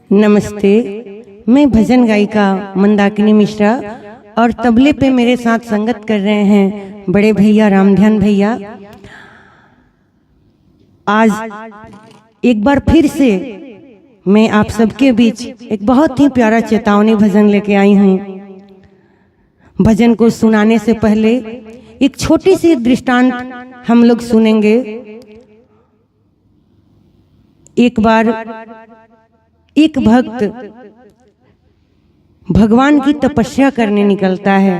नमस्ते, मैं भजन गायिका मंदाकिनी मिश्रा और तबले पे मेरे साथ संगत कर रहे हैं बड़े भैया रामध्यान भैया। आज एक बार फिर से मैं आप सबके बीच एक बहुत ही प्यारा चेतावनी भजन लेके आई हूँ। भजन को सुनाने से पहले एक छोटी सी दृष्टांत हम लोग सुनेंगे। एक बार एक भक्त भगवान की तपस्या करने निकलता है।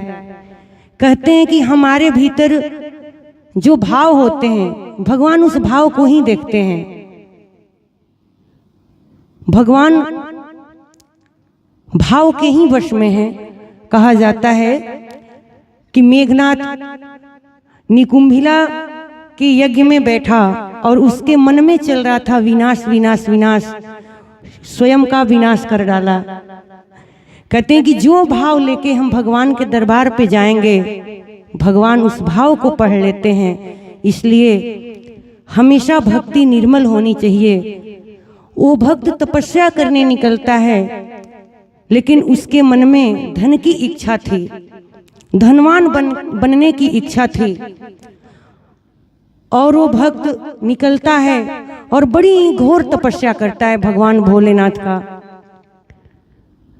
कहते हैं कि हमारे भीतर जो भाव होते हैं भगवान उस भाव को ही देखते हैं। भगवान भाव के ही वश में है। कहा जाता है कि मेघनाथ निकुंभिला के यज्ञ में बैठा और उसके मन में चल रहा था विनाश विनाश विनाश, स्वयं का विनाश कर डाला। कहते हैं कि जो भाव लेके हम भगवान के दरबार पे जाएंगे भगवान उस भाव को पढ़ लेते हैं। इसलिए हमेशा भक्ति निर्मल होनी चाहिए। वो भक्त तपस्या करने निकलता है लेकिन उसके मन में धन की इच्छा थी, धनवान बनने की इच्छा थी। और वो भक्त निकलता है और बड़ी घोर तपस्या करता है भगवान भोलेनाथ का।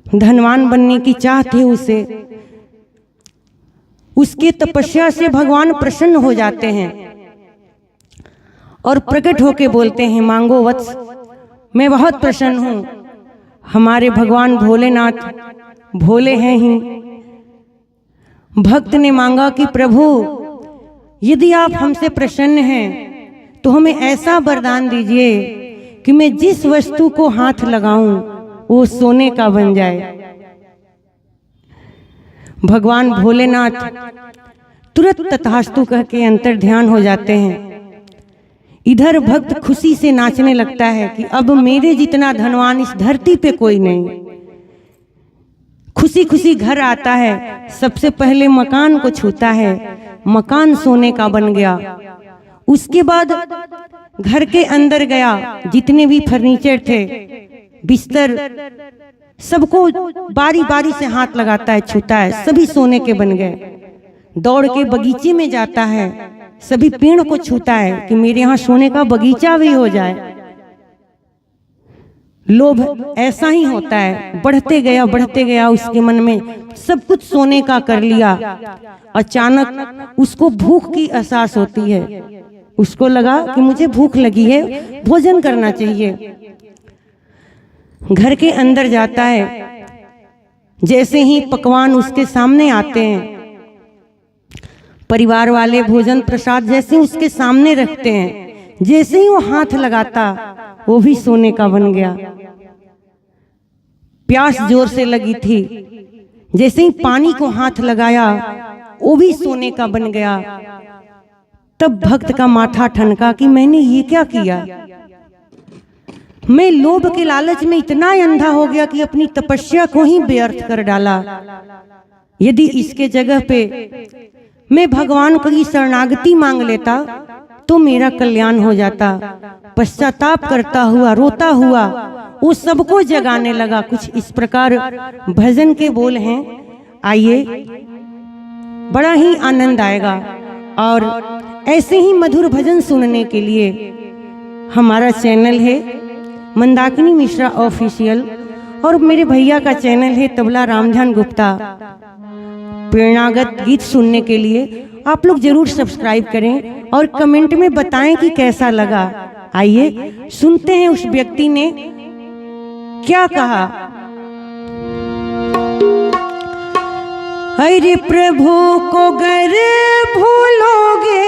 धनवान बनने की चाह थी उसे। उसके तपस्या से भगवान प्रसन्न हो जाते हैं और प्रकट होके बोलते हैं, मांगो वत्स, मैं बहुत प्रसन्न हूं। हमारे भगवान भोलेनाथ भोले हैं ही। भक्त ने मांगा कि प्रभु यदि आप हमसे प्रसन्न हैं तो हमें ऐसा वरदान दीजिए कि मैं जिस वस्तु को हाथ लगाऊं वो सोने का बन जाए। भगवान भोलेनाथ तुरंत तथास्तु कह के अंतर ध्यान हो जाते हैं। इधर भक्त खुशी से नाचने लगता है कि अब मेरे जितना धनवान इस धरती पे कोई नहीं। खुशी खुशी घर आता है, सबसे पहले मकान को छूता है, मकान सोने का बन गया। उसके बाद घर के अंदर गया, जितने भी फर्नीचर थे, बिस्तर, सबको बारी बारी से हाथ लगाता है, छूता है, सभी सोने के बन गए। दौड़ के बगीचे में जाता है, सभी पेड़ को छूता है कि मेरे यहाँ सोने का बगीचा भी हो जाए। लोभ ऐसा ही होता है, बढ़ते गया उसके मन में, सब कुछ सोने का कर लिया। अचानक उसको भूख की एहसास होती है। उसको लगा कि मुझे भूख लगी है, भोजन करना चाहिए। घर के अंदर जाता है, जैसे ही पकवान उसके सामने आते हैं, परिवार वाले भोजन प्रसाद जैसे उसके सामने रखते हैं, जैसे ही वो हाथ लगाता वो भी सोने का बन गया। प्यास जोर से लगी थी, जैसे ही पानी को हाथ लगाया वो भी सोने का बन गया। तब भक्त का माथा ठनका कि मैंने ये क्या किया। मैं लोभ के लालच में इतना अंधा हो गया कि अपनी तपस्या को ही व्यर्थ कर डाला। यदि इसके जगह पे मैं भगवान की शरणागति मांग लेता तो मेरा कल्याण हो जाता। पश्चाताप करता हुआ, रोता हुआ वो सबको जगाने लगा। कुछ इस प्रकार भजन के बोल हैं। आइए, बड़ा ही आनंद आएगा। और ऐसे ही मधुर भजन सुनने के लिए हमारा चैनल है मंदाकिनी मिश्रा ऑफिशियल और मेरे भैया का चैनल है तबला रामध्यान गुप्ता। प्रेरणागत गीत सुनने के लिए आप लोग जरूर सब्सक्राइब करें और कमेंट में बताएं कि कैसा लगा। आइए सुनते हैं उस व्यक्ति ने क्या कहा। अरे प्रभु को गर भूलोगे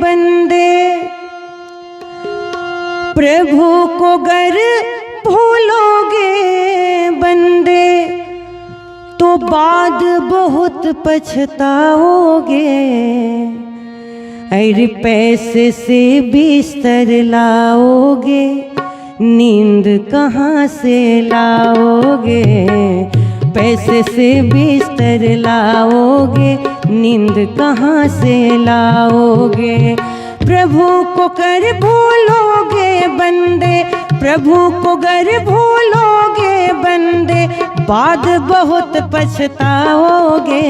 बंदे, प्रभु को गर भूलोगे बंदे तो बाद बहुत पछताओगे। अरे पैसे से बिस्तर लाओगे, नींद कहाँ से लाओगे। पैसे से बिस्तर लाओगे, नींद कहाँ से लाओगे। प्रभु को कर भूलोगे बंदे, प्रभु को गर भूलोगे बाद बहुत पछताओगे।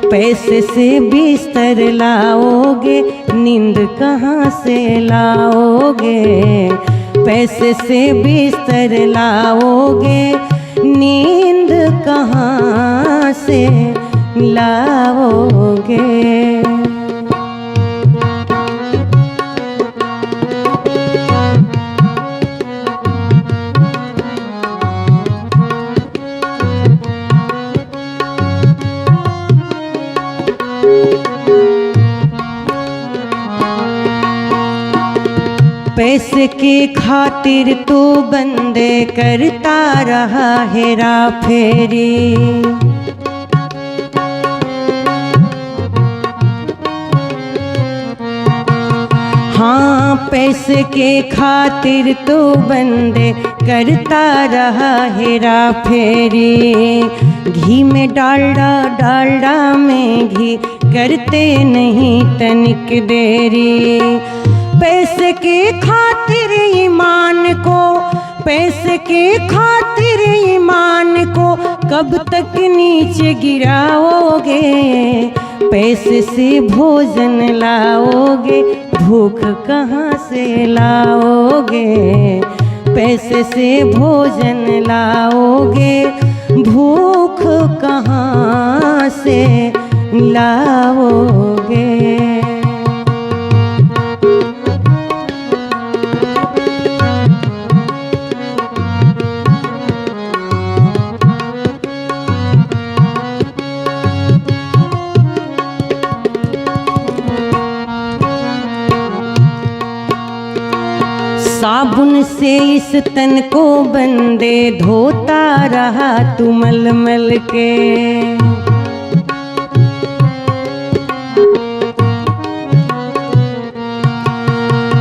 पैसे से बिस्तर लाओगे, नींद कहाँ से लाओगे। पैसे से बिस्तर लाओगे, नींद कहाँ से लाओगे। पैसे के खातिर तो बंदे करता रहा हेरा फेरी। हाँ, पैसे के खातिर तो बंदे करता रहा हेरा फेरी। घी में डालडा, डालडा में घी, करते नहीं तनिक देरी। पैसे के खातिर ईमान को, पैसे के खातिर ईमान को कब तक नीचे गिराओगे। पैसे से भोजन लाओगे, भूख कहाँ से लाओगे। पैसे से भोजन लाओगे, भूख कहाँ से लाओगे। साबुन से इस तन को बंदे धोता रहा तू मल मल के।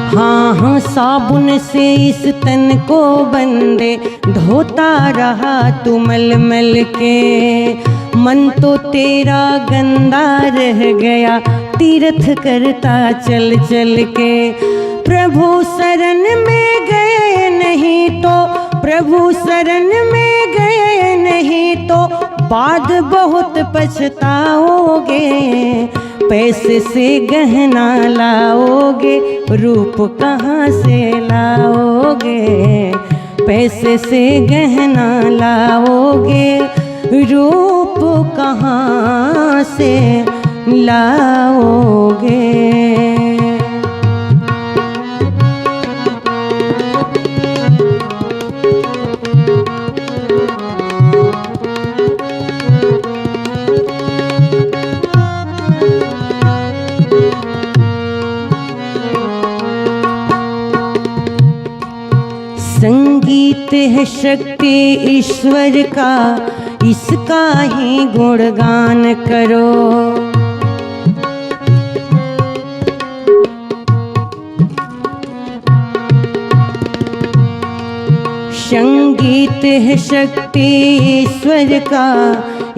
हाँ हाँ, साबुन से इस तन को बंदे धोता रहा तू मल मल के। मन तो तेरा गंदा रह गया, तीर्थ करता चल चल के। प्रभु शरण में गए नहीं तो, प्रभु शरण में गए नहीं तो बाद बहुत पछताओगे। पैसे से गहना लाओगे, रूप कहाँ से लाओगे। पैसे से गहना लाओगे, रूप कहाँ से लाओगे। संगीत है शक्ति ईश्वर का, इसका ही गुणगान करो। संगीत है शक्ति ईश्वर का,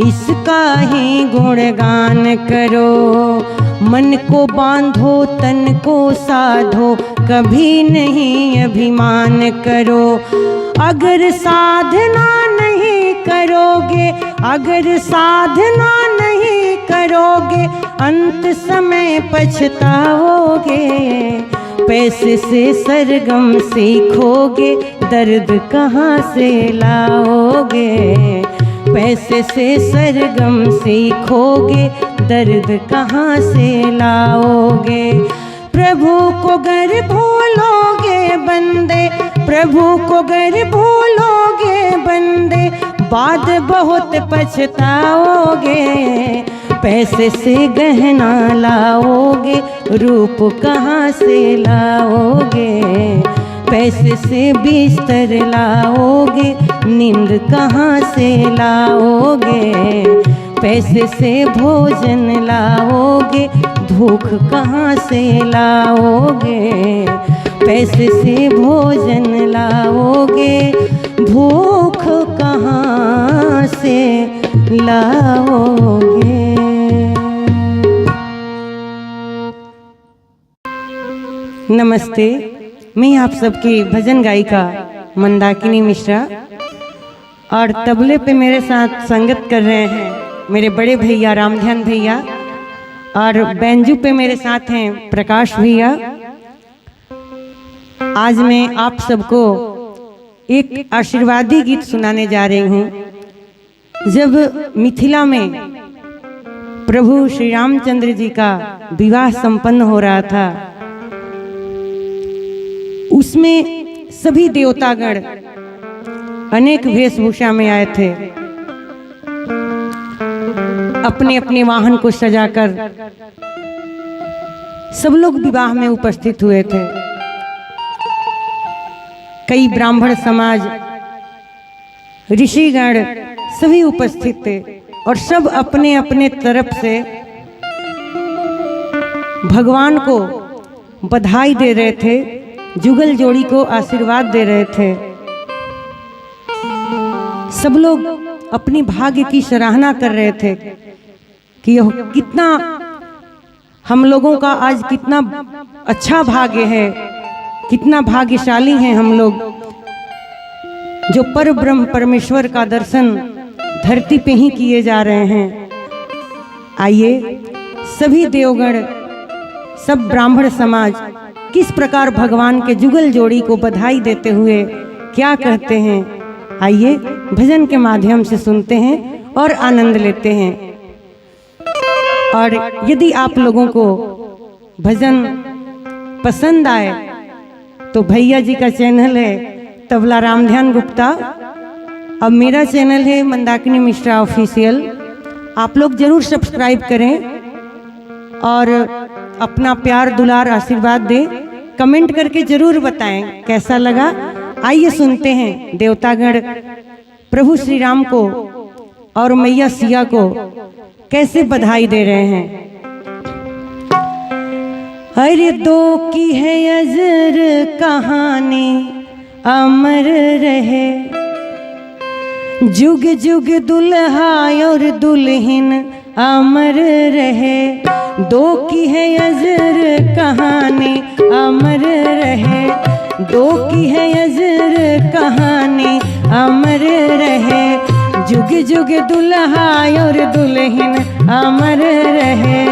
इसका ही गुणगान करो। मन को बांधो, तन को साधो, कभी नहीं अभिमान करो। अगर साधना नहीं करोगे, अगर साधना नहीं करोगे, अंत समय पछताओगे। पैसे से सरगम सीखोगे, दर्द कहाँ से लाओगे। पैसे से सरगम सीखोगे, दर्द कहाँ से लाओगे। प्रभु को गर भूलोगे बंदे, प्रभु को गर भूलोगे बंदे, बाद बहुत पछताओगे। पैसे से गहना लाओगे, रूप कहाँ से लाओगे। पैसे से बिस्तर लाओगे, नींद कहाँ से लाओगे। पैसे से भोजन लाओगे, भूख कहाँ से लाओगे। पैसे से भोजन लाओगे, भूख कहाँ से लाओगे। नमस्ते, मैं आप सबकी भजन गायिका मंदाकिनी मिश्रा। और तबले पे मेरे साथ संगत कर रहे हैं मेरे बड़े भैया रामध्यान भैया, और बैंजू पे मेरे साथ हैं प्रकाश भैया। आज मैं आप सबको एक आशीर्वादी गीत सुनाने जा रही हूँ। जब मिथिला में प्रभु श्री रामचंद्र जी का विवाह संपन्न हो रहा था, उसमें सभी देवतागण अनेक वेशभूषा में आए थे। अपने अपने वाहन को सजाकर सब लोग विवाह में उपस्थित हुए थे। कई ब्राह्मण समाज, ऋषिगण सभी उपस्थित थे और सब अपने अपने तरफ से भगवान को बधाई दे रहे थे, जुगल जोड़ी को आशीर्वाद दे रहे थे। सब लोग अपनी भाग्य की सराहना कर रहे थे कि यह कितना हम लोगों का आज कितना अच्छा भाग्य है, कितना भाग्यशाली हैं हम लोग जो पर ब्रह्म परमेश्वर का दर्शन धरती पे ही किए जा रहे हैं। आइए सभी देवगण, सब ब्राह्मण समाज किस प्रकार भगवान के जुगल जोड़ी को बधाई देते हुए क्या कहते हैं, आइए भजन के माध्यम से सुनते हैं और आनंद लेते हैं। और यदि आप लोगों को भजन पसंद आए तो भैया जी का चैनल है तबला रामध्यान गुप्ता, अब मेरा चैनल है मंदाकिनी मिश्रा ऑफिशियल। आप लोग जरूर सब्सक्राइब करें और अपना प्यार दुलार आशीर्वाद दें। कमेंट करके जरूर बताएं कैसा लगा। आइए सुनते हैं देवतागण प्रभु श्री राम को और मैया सिया को कैसे बधाई दे रहे हैं। अरे दो की है अजर कहानी अमर रहे, जुग जुग दुल्हा और दुल्हन अमर रहे। दो की है अजर कहानी अमर रहे, दो की है अजर कहानी अमर रहे। जुग जुग दुल्हा और दुल्हन अमर रहे।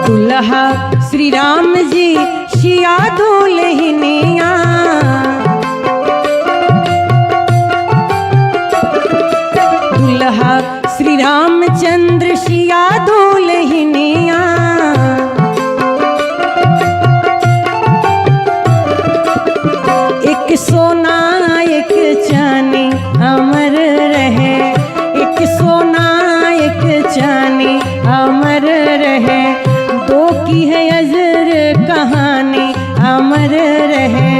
दुल्हा श्री राम जी सिया दुल्हनिया, दुल्हा श्री रामचंद्र सिया दुल्हनिया। एक सोना एक चांदी अमर रहे, एक सोना एक चांदी अमर रहे। दो की है अजर कहानी अमर रहे।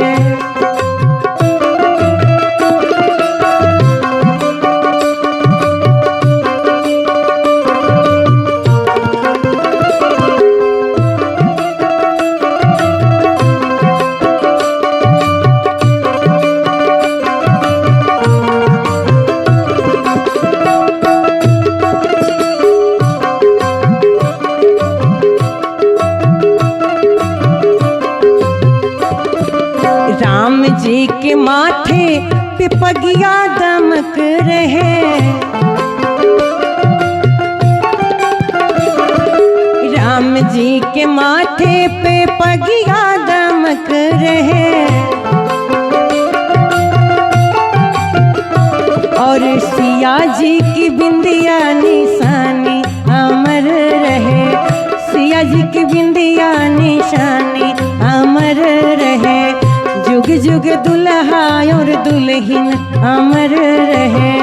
राम जी के माथे पे पगिया दमक रहे, राम जी के माथे पे पगिया दमक रहे। और सिया जी की बिंदिया निशानी अमर रहे, सिया जी की बिंदिया निशानी अमर रहे। जुग जुग दुल्हा और दुल्हन अमर रहे।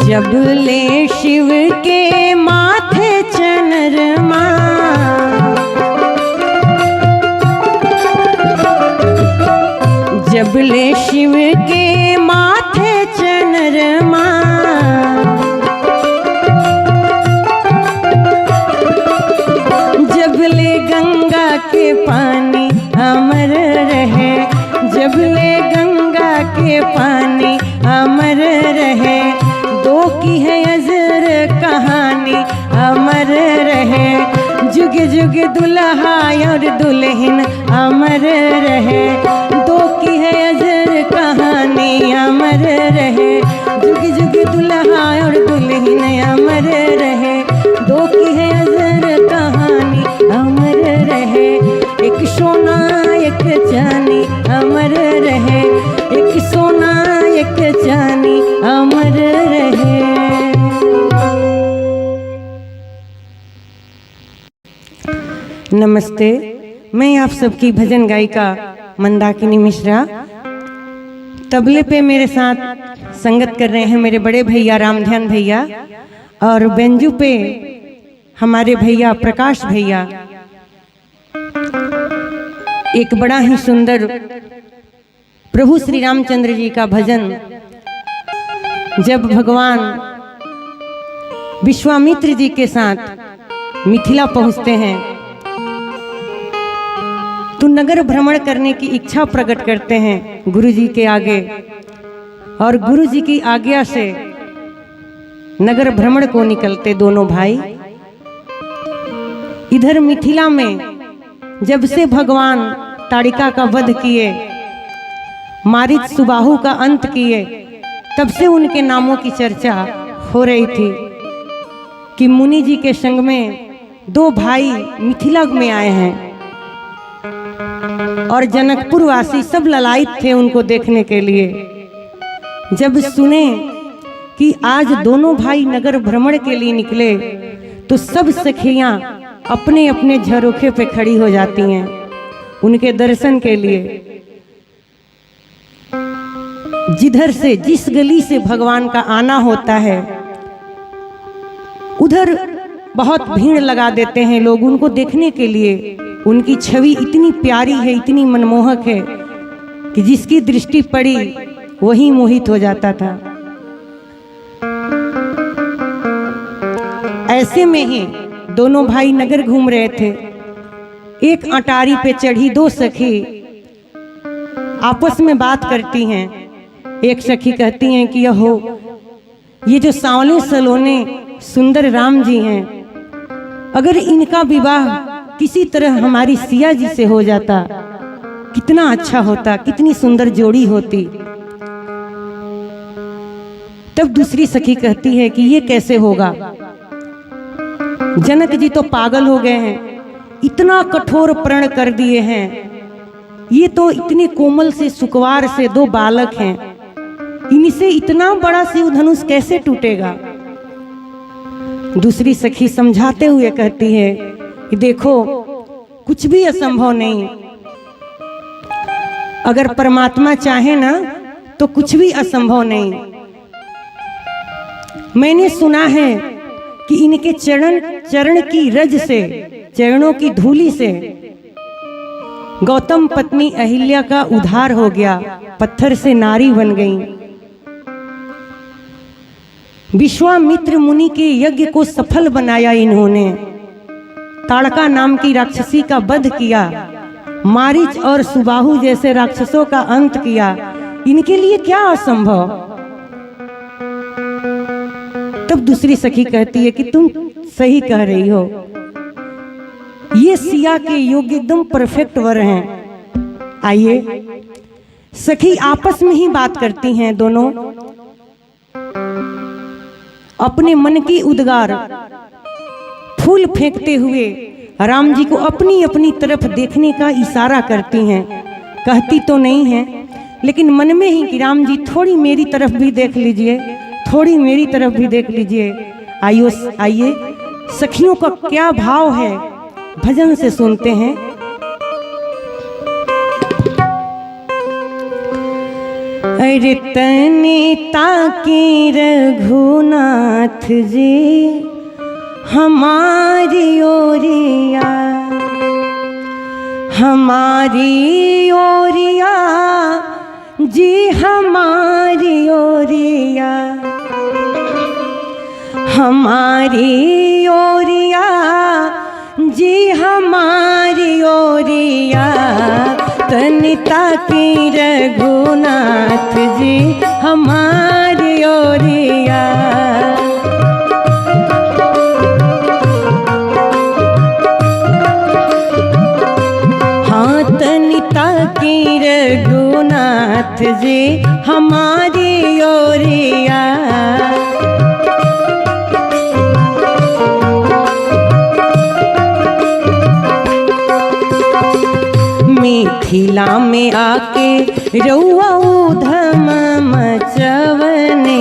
जब ले शिव के माथे चंद्रमा, जब ले शिव के माथे चंद्रमा। रहे, दो की है अजर कहानी अमर रहे, जुग जुग दुल्हा और दुल्हन अमर रहे, दो की है अजर कहानी अमर रहे, जुग जुग दुल्हा और दुल्हन अमर रहे, दो की है अजर कहानी अमर रहे, एक सोना एक चांदी अमर रहे, एक सोना एक चांदी अमर रहे। नमस्ते, मैं आप सबकी भजन गायिका मंदाकिनी मिश्रा। तबले पे मेरे साथ संगत कर रहे हैं मेरे बड़े भैया रामध्यान भैया, और बेंजू पे हमारे भैया प्रकाश भैया। एक बड़ा ही सुंदर प्रभु श्री रामचंद्र जी का भजन, जब भगवान विश्वामित्र जी के साथ मिथिला पहुंचते हैं तो नगर भ्रमण करने की इच्छा प्रकट करते हैं गुरु जी के आगे, और गुरु जी की आज्ञा से नगर भ्रमण को निकलते दोनों भाई। इधर मिथिला में जब से भगवान ताड़िका का वध किए, मारीच सुबाहु का अंत किए, तब से उनके नामों की चर्चा हो रही थी कि मुनि जी के संग में दो भाई मिथिला में आए हैं, और जनकपुर वासी सब ललायित थे उनको देखने के लिए। जब सुने कि आज दोनों भाई नगर भ्रमण के लिए निकले तो सब सखियां अपने अपने झरोखे पे खड़ी हो जाती हैं उनके दर्शन के लिए। जिधर से जिस गली से भगवान का आना होता है उधर बहुत भीड़ लगा देते हैं लोग उनको देखने के लिए। उनकी छवि इतनी प्यारी है, इतनी मनमोहक है कि जिसकी दृष्टि पड़ी वही मोहित हो जाता था। ऐसे में ही दोनों भाई नगर घूम रहे थे। एक अटारी पे चढ़ी दो सखी आपस में बात करती हैं। एक सखी कहती हैं कि यहो, ये जो सांवले सलोने सुंदर राम जी हैं, अगर इनका विवाह किसी तरह हमारी सिया जी से हो जाता कितना अच्छा होता, कितनी सुंदर जोड़ी होती। तब दूसरी सखी कहती है कि ये कैसे होगा, जनक जी तो पागल हो गए हैं, इतना कठोर प्रण कर दिए हैं, ये तो इतने कोमल से सुकुमार से दो बालक हैं, इनसे इतना बड़ा शिव धनुष कैसे टूटेगा। दूसरी सखी समझाते हुए कहती है कि देखो, कुछ भी असंभव नहीं, अगर परमात्मा चाहे ना तो कुछ भी असंभव नहीं। मैंने सुना है कि इनके चरण की रज से, चरणों की धूलि से गौतम पत्नी अहिल्या का उद्धार हो गया, पत्थर से नारी बन गई। विश्वामित्र मुनि के यज्ञ को सफल बनाया इन्होंने, ताड़का नाम की राक्षसी का वध किया, मारीच और सुबाहु जैसे राक्षसों का अंत किया। इनके लिए क्या असंभव। तब दूसरी सखी कहती है कि तुम सही कह रही हो, ये सिया के योग्य एकदम परफेक्ट वर हैं। आइए, सखी आपस में ही बात करती हैं दोनों, अपने मन की उद्गार फूल फेंकते हुए राम जी को अपनी अपनी तरफ देखने का इशारा करती हैं। कहती तो नहीं है, लेकिन मन में ही कि राम जी थोड़ी मेरी तरफ भी देख लीजिए, थोड़ी मेरी तरफ भी देख लीजिए। आइए सखियों का क्या भाव है, भजन से सुनते हैं। अरे तने ताकी रघुनाथ जी हमारी ओरिया, हमारी ओरिया जी, हमारी ओरिया, हमारी ओरिया जी, हमारी ओरिया, तनिता की रघुनाथ जी हमारी ओरिया। हाँ तनिता की रघुनाथ जी हमारी ओरिया। मिथिला में आके रउआ उधम मचवने।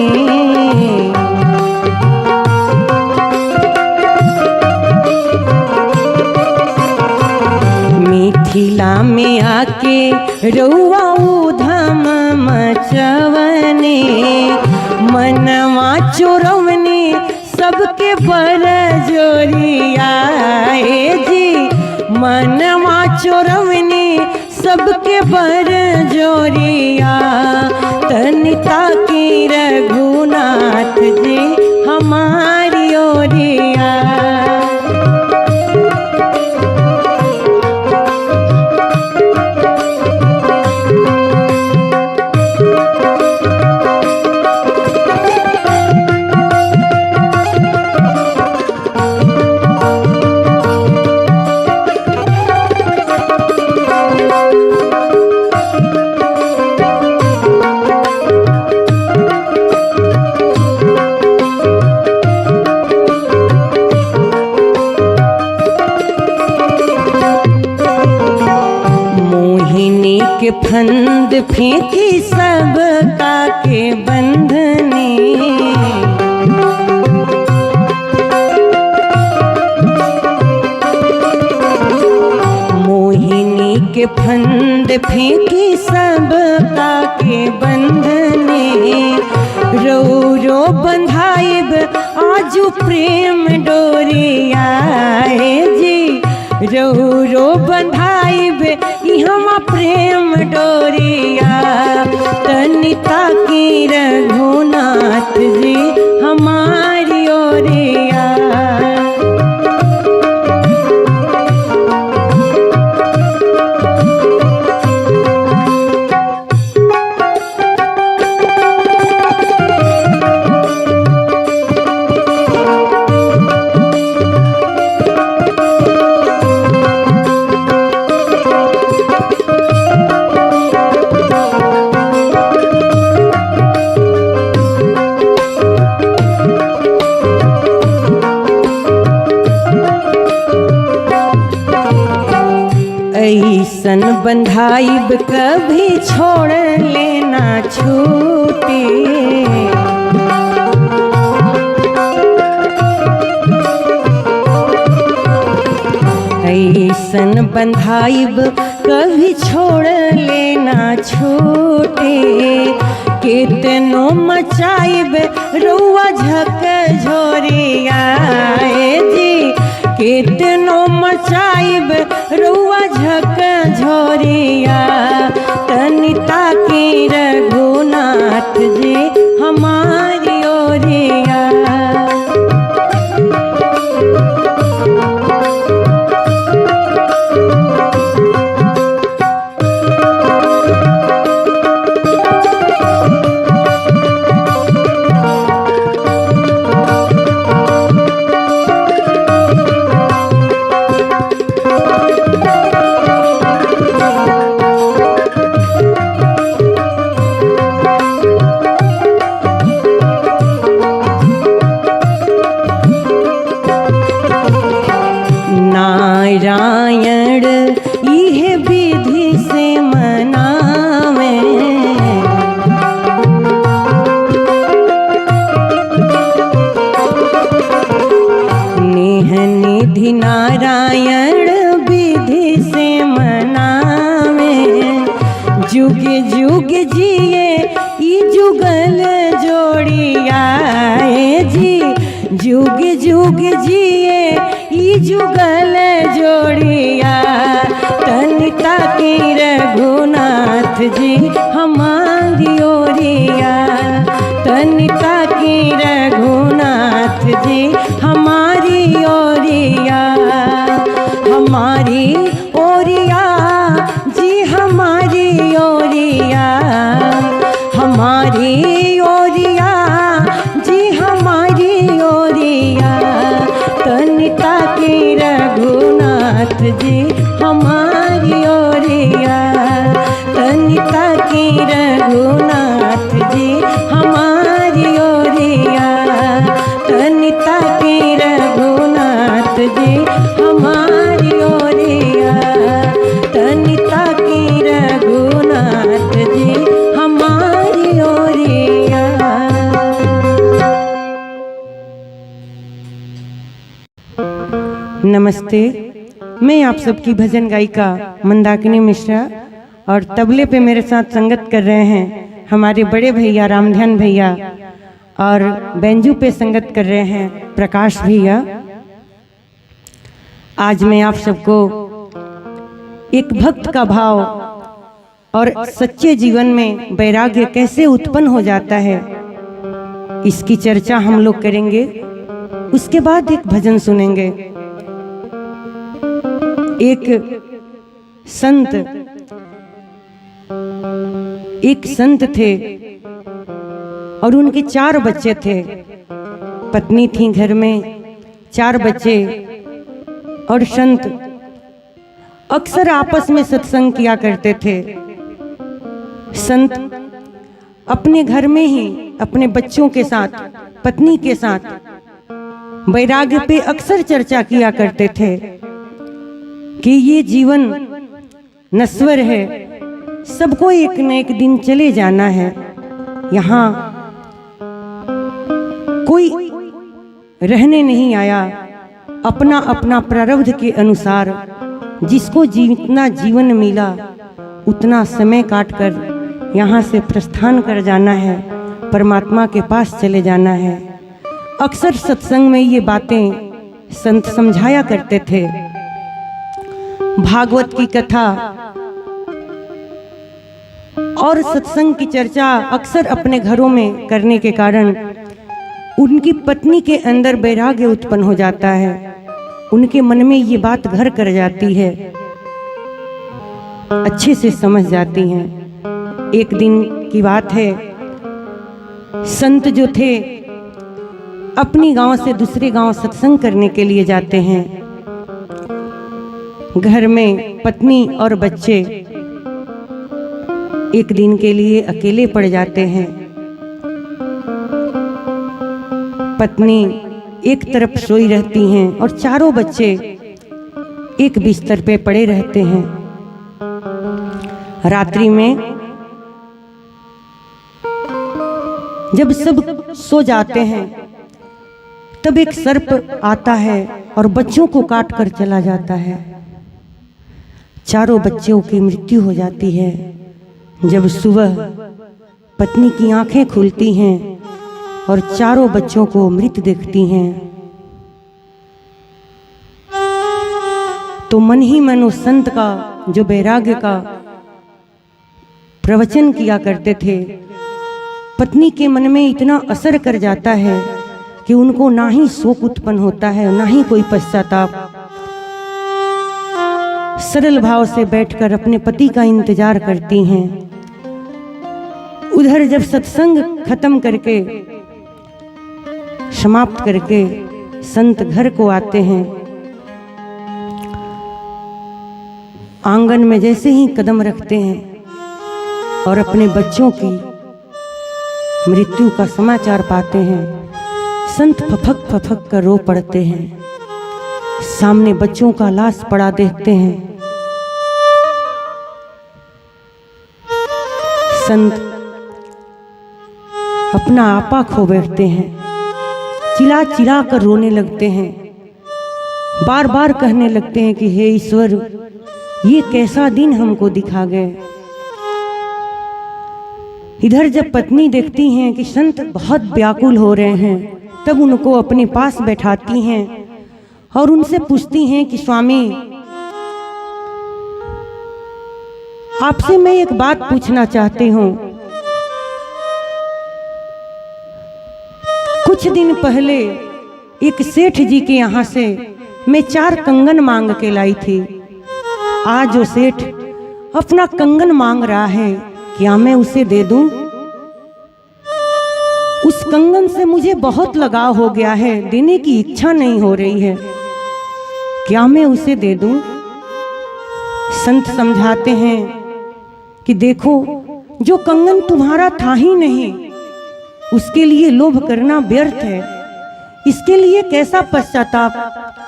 मिथिला में आके रउआ उधम मचवने। मनवा चोरवने सबके बर जोरिया जी। मनवा चोरवने सबके बर जोरिया। तनिता की रघुनाथ जी हमारी ओरिया। के फंद फेंकी सब का के बंधने। मोहिनी के फंद फेंकी सब का के बंधने। रो रो बंधाइब आजू प्रेम डोरिया जी। रो रो बंधाइब इहवा प्रेम डोरिया। तनिता की रघुनाथ जी हमारी ओरिया। ऐसन बंधाइब कभी छोड़ लेना छूटे। ऐसन बंधाइब कभी छोड़ लेना छूटे। कितनो मचाइब रुआ झक झोरिया जी। कितनो मचाइब रुआ झक झोरिया। तनिता की रघुनाथ जी हमारी ओरिया। नारायण इह विधि से मनावे। नेह निधि नारायण विधि से मनावे। जुग जुग जिए ई जुगल जोड़िया जी। जुग जुग जिए ई जुगल जोड़िया। तनिता की रघुनाथ जी हमारी ओरिया। तनिता की रघुनाथ जी हमारी ओरिया। हमारी ओरिया जी हमारी ओरिया। हमारी ओरिया जी हमारी ओरिया, तनिता की रघुनाथ जी हमारी ओरिया, तनिता की रघुनाथ जी हमारी ओरिया, तनिता की रघुनाथ जी हमारी ओरिया। नमस्ते, मैं आप सबकी भजन गायिका मंदाकिनी मिश्रा और तबले पे मेरे साथ संगत कर रहे हैं हमारे बड़े भैया रामध्यान भैया और बेंजू पे संगत कर रहे हैं प्रकाश भैया। आज मैं आप सबको एक भक्त का भाव और सच्चे जीवन में वैराग्य कैसे उत्पन्न हो जाता है इसकी चर्चा हम लोग करेंगे। उसके बाद एक भजन सुनेंगे। एक संत थे और उनके 4 बच्चे थे। पत्नी थी घर में, 4 बच्चे और संत अक्सर आपस में सत्संग किया करते थे। संत अपने घर में ही अपने बच्चों के साथ, पत्नी के साथ वैराग्य पे अक्सर चर्चा किया करते थे कि ये जीवन नश्वर है, सबको एक न एक दिन चले जाना है। यहाँ कोई रहने नहीं आया, अपना अपना प्रारब्ध के अनुसार जिसको जितना जीवन मिला उतना समय काटकर यहाँ से प्रस्थान कर जाना है, परमात्मा के पास चले जाना है। अक्सर सत्संग में ये बातें संत समझाया करते थे। भागवत की कथा और सत्संग की चर्चा अक्सर अपने घरों में करने के कारण उनकी पत्नी के अंदर वैराग्य उत्पन्न हो जाता है। उनके मन में ये बात घर कर जाती है, अच्छे से समझ जाती हैं। एक दिन की बात है, संत जो थे अपनी गांव से दूसरे गांव सत्संग करने के लिए जाते हैं। घर में पत्नी और बच्चे एक दिन के लिए अकेले पड़ जाते हैं। पत्नी एक तरफ सोई रहती हैं और चारों बच्चे एक बिस्तर पे पड़े रहते हैं। रात्रि में जब सब सो जाते हैं तब एक सर्प आता है और बच्चों को काट कर चला जाता है। चारों बच्चों की मृत्यु हो जाती है। जब सुबह पत्नी की आंखें खुलती हैं और चारों बच्चों को मृत देखती हैं तो मन ही मन उस संत का जो वैराग्य का प्रवचन किया करते थे, पत्नी के मन में इतना असर कर जाता है कि उनको ना ही शोक उत्पन्न होता है ना ही कोई पश्चाताप। सरल भाव से बैठकर अपने पति का इंतजार करती हैं। उधर जब सत्संग खत्म करके समाप्त करके संत घर को आते हैं, आंगन में जैसे ही कदम रखते हैं और अपने बच्चों की मृत्यु का समाचार पाते हैं, संत फफक फफक कर रो पड़ते हैं। सामने बच्चों का लाश पड़ा देखते हैं। संत अपना आपा खो बैठते हैं, चिल्ला चिल्ला कर रोने लगते हैं, बार बार कहने लगते हैं कि हे ईश्वर, ये कैसा दिन हमको दिखा गए। इधर जब पत्नी देखती हैं कि संत बहुत व्याकुल हो रहे हैं, तब उनको अपने पास बैठाती हैं और उनसे पूछती हैं कि स्वामी, आपसे मैं एक बात पूछना चाहती हूँ। कुछ दिन पहले एक सेठ जी के यहाँ से मैं 4 कंगन मांग के लाई थी। आज जो सेठ अपना कंगन मांग रहा है, क्या मैं उसे दे दूं? उस कंगन से मुझे बहुत लगाव हो गया है, देने की इच्छा नहीं हो रही है, क्या मैं उसे दे दूं? संत समझाते हैं कि देखो, जो कंगन तुम्हारा था ही नहीं, उसके लिए लोभ करना व्यर्थ है। इसके लिए कैसा पश्चाताप,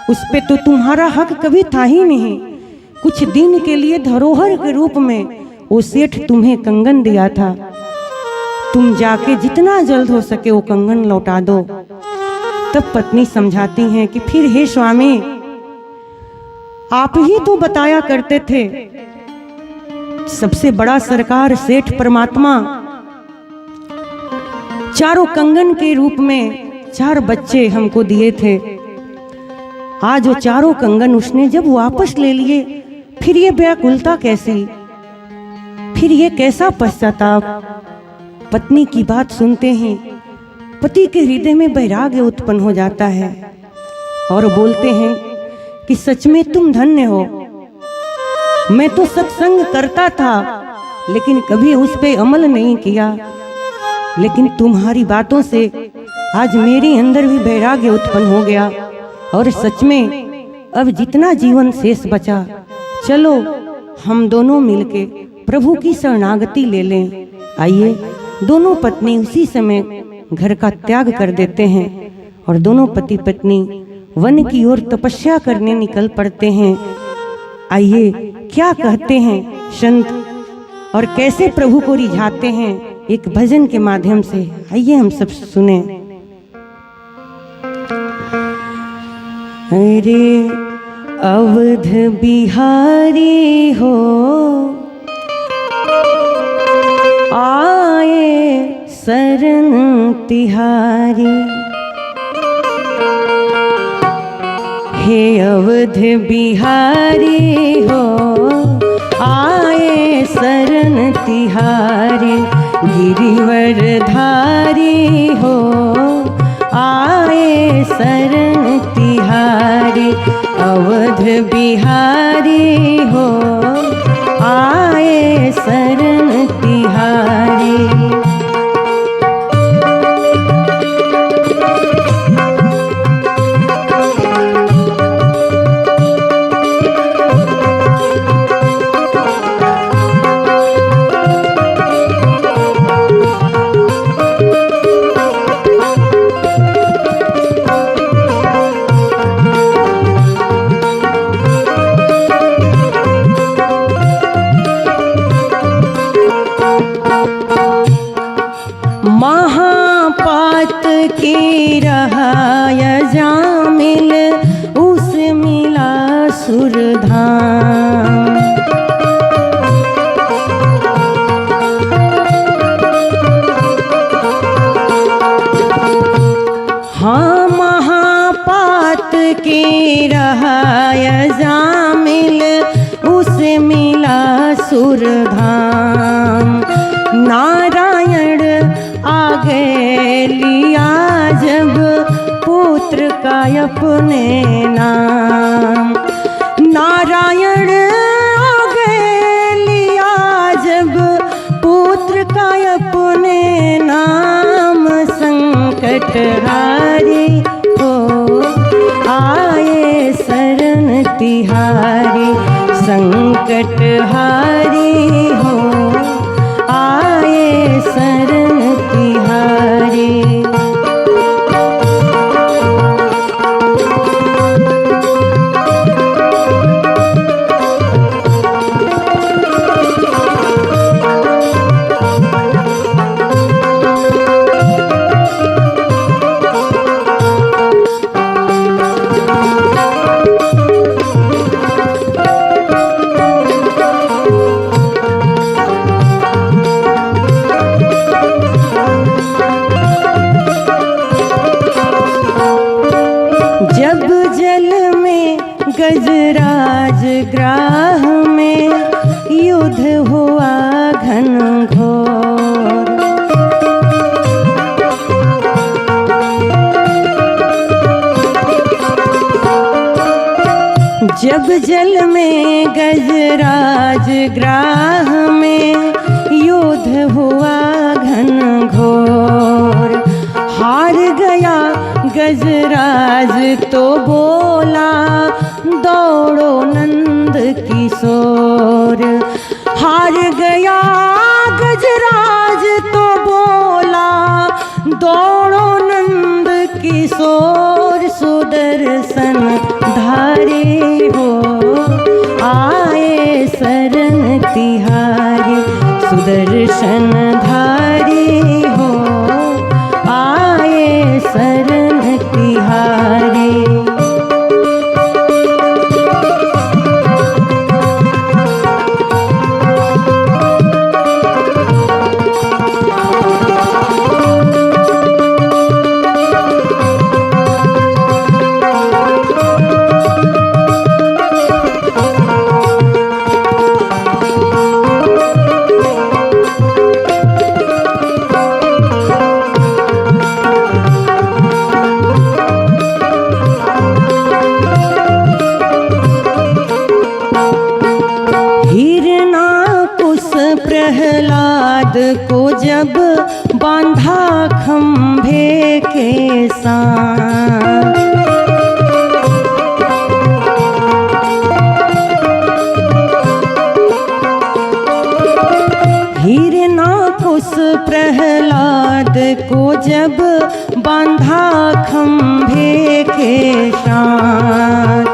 उस पे तो तुम्हारा हक कभी था ही नहीं। कुछ दिन के लिए धरोहर के रूप में वो सेठ तुम्हें कंगन दिया था, तुम जाके जितना जल्द हो सके वो कंगन लौटा दो। तब पत्नी समझाती हैं कि फिर हे स्वामी, आप ही तो बताया करते थे सबसे बड़ा सरकार सेठ परमात्मा चारों कंगन के रूप में 4 बच्चे हमको दिए थे। आज वो चारों कंगन उसने जब वापस ले लिए, फिर ये व्याकुलता कैसी, फिर ये कैसा पश्चाताप। पत्नी की बात सुनते ही पति के हृदय में वैराग्य उत्पन्न हो जाता है और बोलते हैं कि सच में तुम धन्य हो। मैं तो सत्संग करता था लेकिन कभी उस पे अमल नहीं किया, लेकिन तुम्हारी बातों से आज मेरे अंदर भी वैराग्य उत्पन्न हो गया और सच में अब जितना जीवन शेष बचा, चलो हम दोनों मिलके प्रभु की शरणागति ले लें। आइए, दोनों पत्नी उसी समय घर का त्याग कर देते हैं और दोनों पति पत्नी वन की ओर तपस्या करने निकल पड़ते हैं। आइए, क्या कहते हैं संत और कैसे प्रभु को रिझाते हैं एक भजन के माध्यम से, आइए हम सब सुने। अरे अवध बिहारी हो आए शरण तिहारी, हे अवध बिहारी हो आए शरण तिहारी, गिरिवर धारी हो आए शरण तिहारी, अवध बिहारी हो आए शरण तिहारी। महापात की रहाय जामिल उस मिला सुरधाम, हाँ महापात की रहाय जामिल उस मिला सुरधाम, नारायण आगे लिया जब पुत्र का अपने नाम, नारायण आगे लिया जब पुत्र का अपने नाम, संकट हारी हो आए शरण तिहारी, संकट हारी हो आए शरण तिहारी। जब जल में गजराज ग्राह में युद्ध हुआ घनघोर, जब जल में गजराज ग्राह में युद्ध हुआ घनघोर, हार गया गजराज तो बोला दौड़ो नंद किशोर। हार गया गजराज तो बोला दौड़ो नंद किशोर। सुदर्शन धारे हो आए शरण तिहारी। सुदर्शन धारे हो आए शरण तिहारी। प्रहलाद को जब बांधा खंभे के साथ, हिरणाकुश प्रहलाद को जब बांधा खंभे के साथ,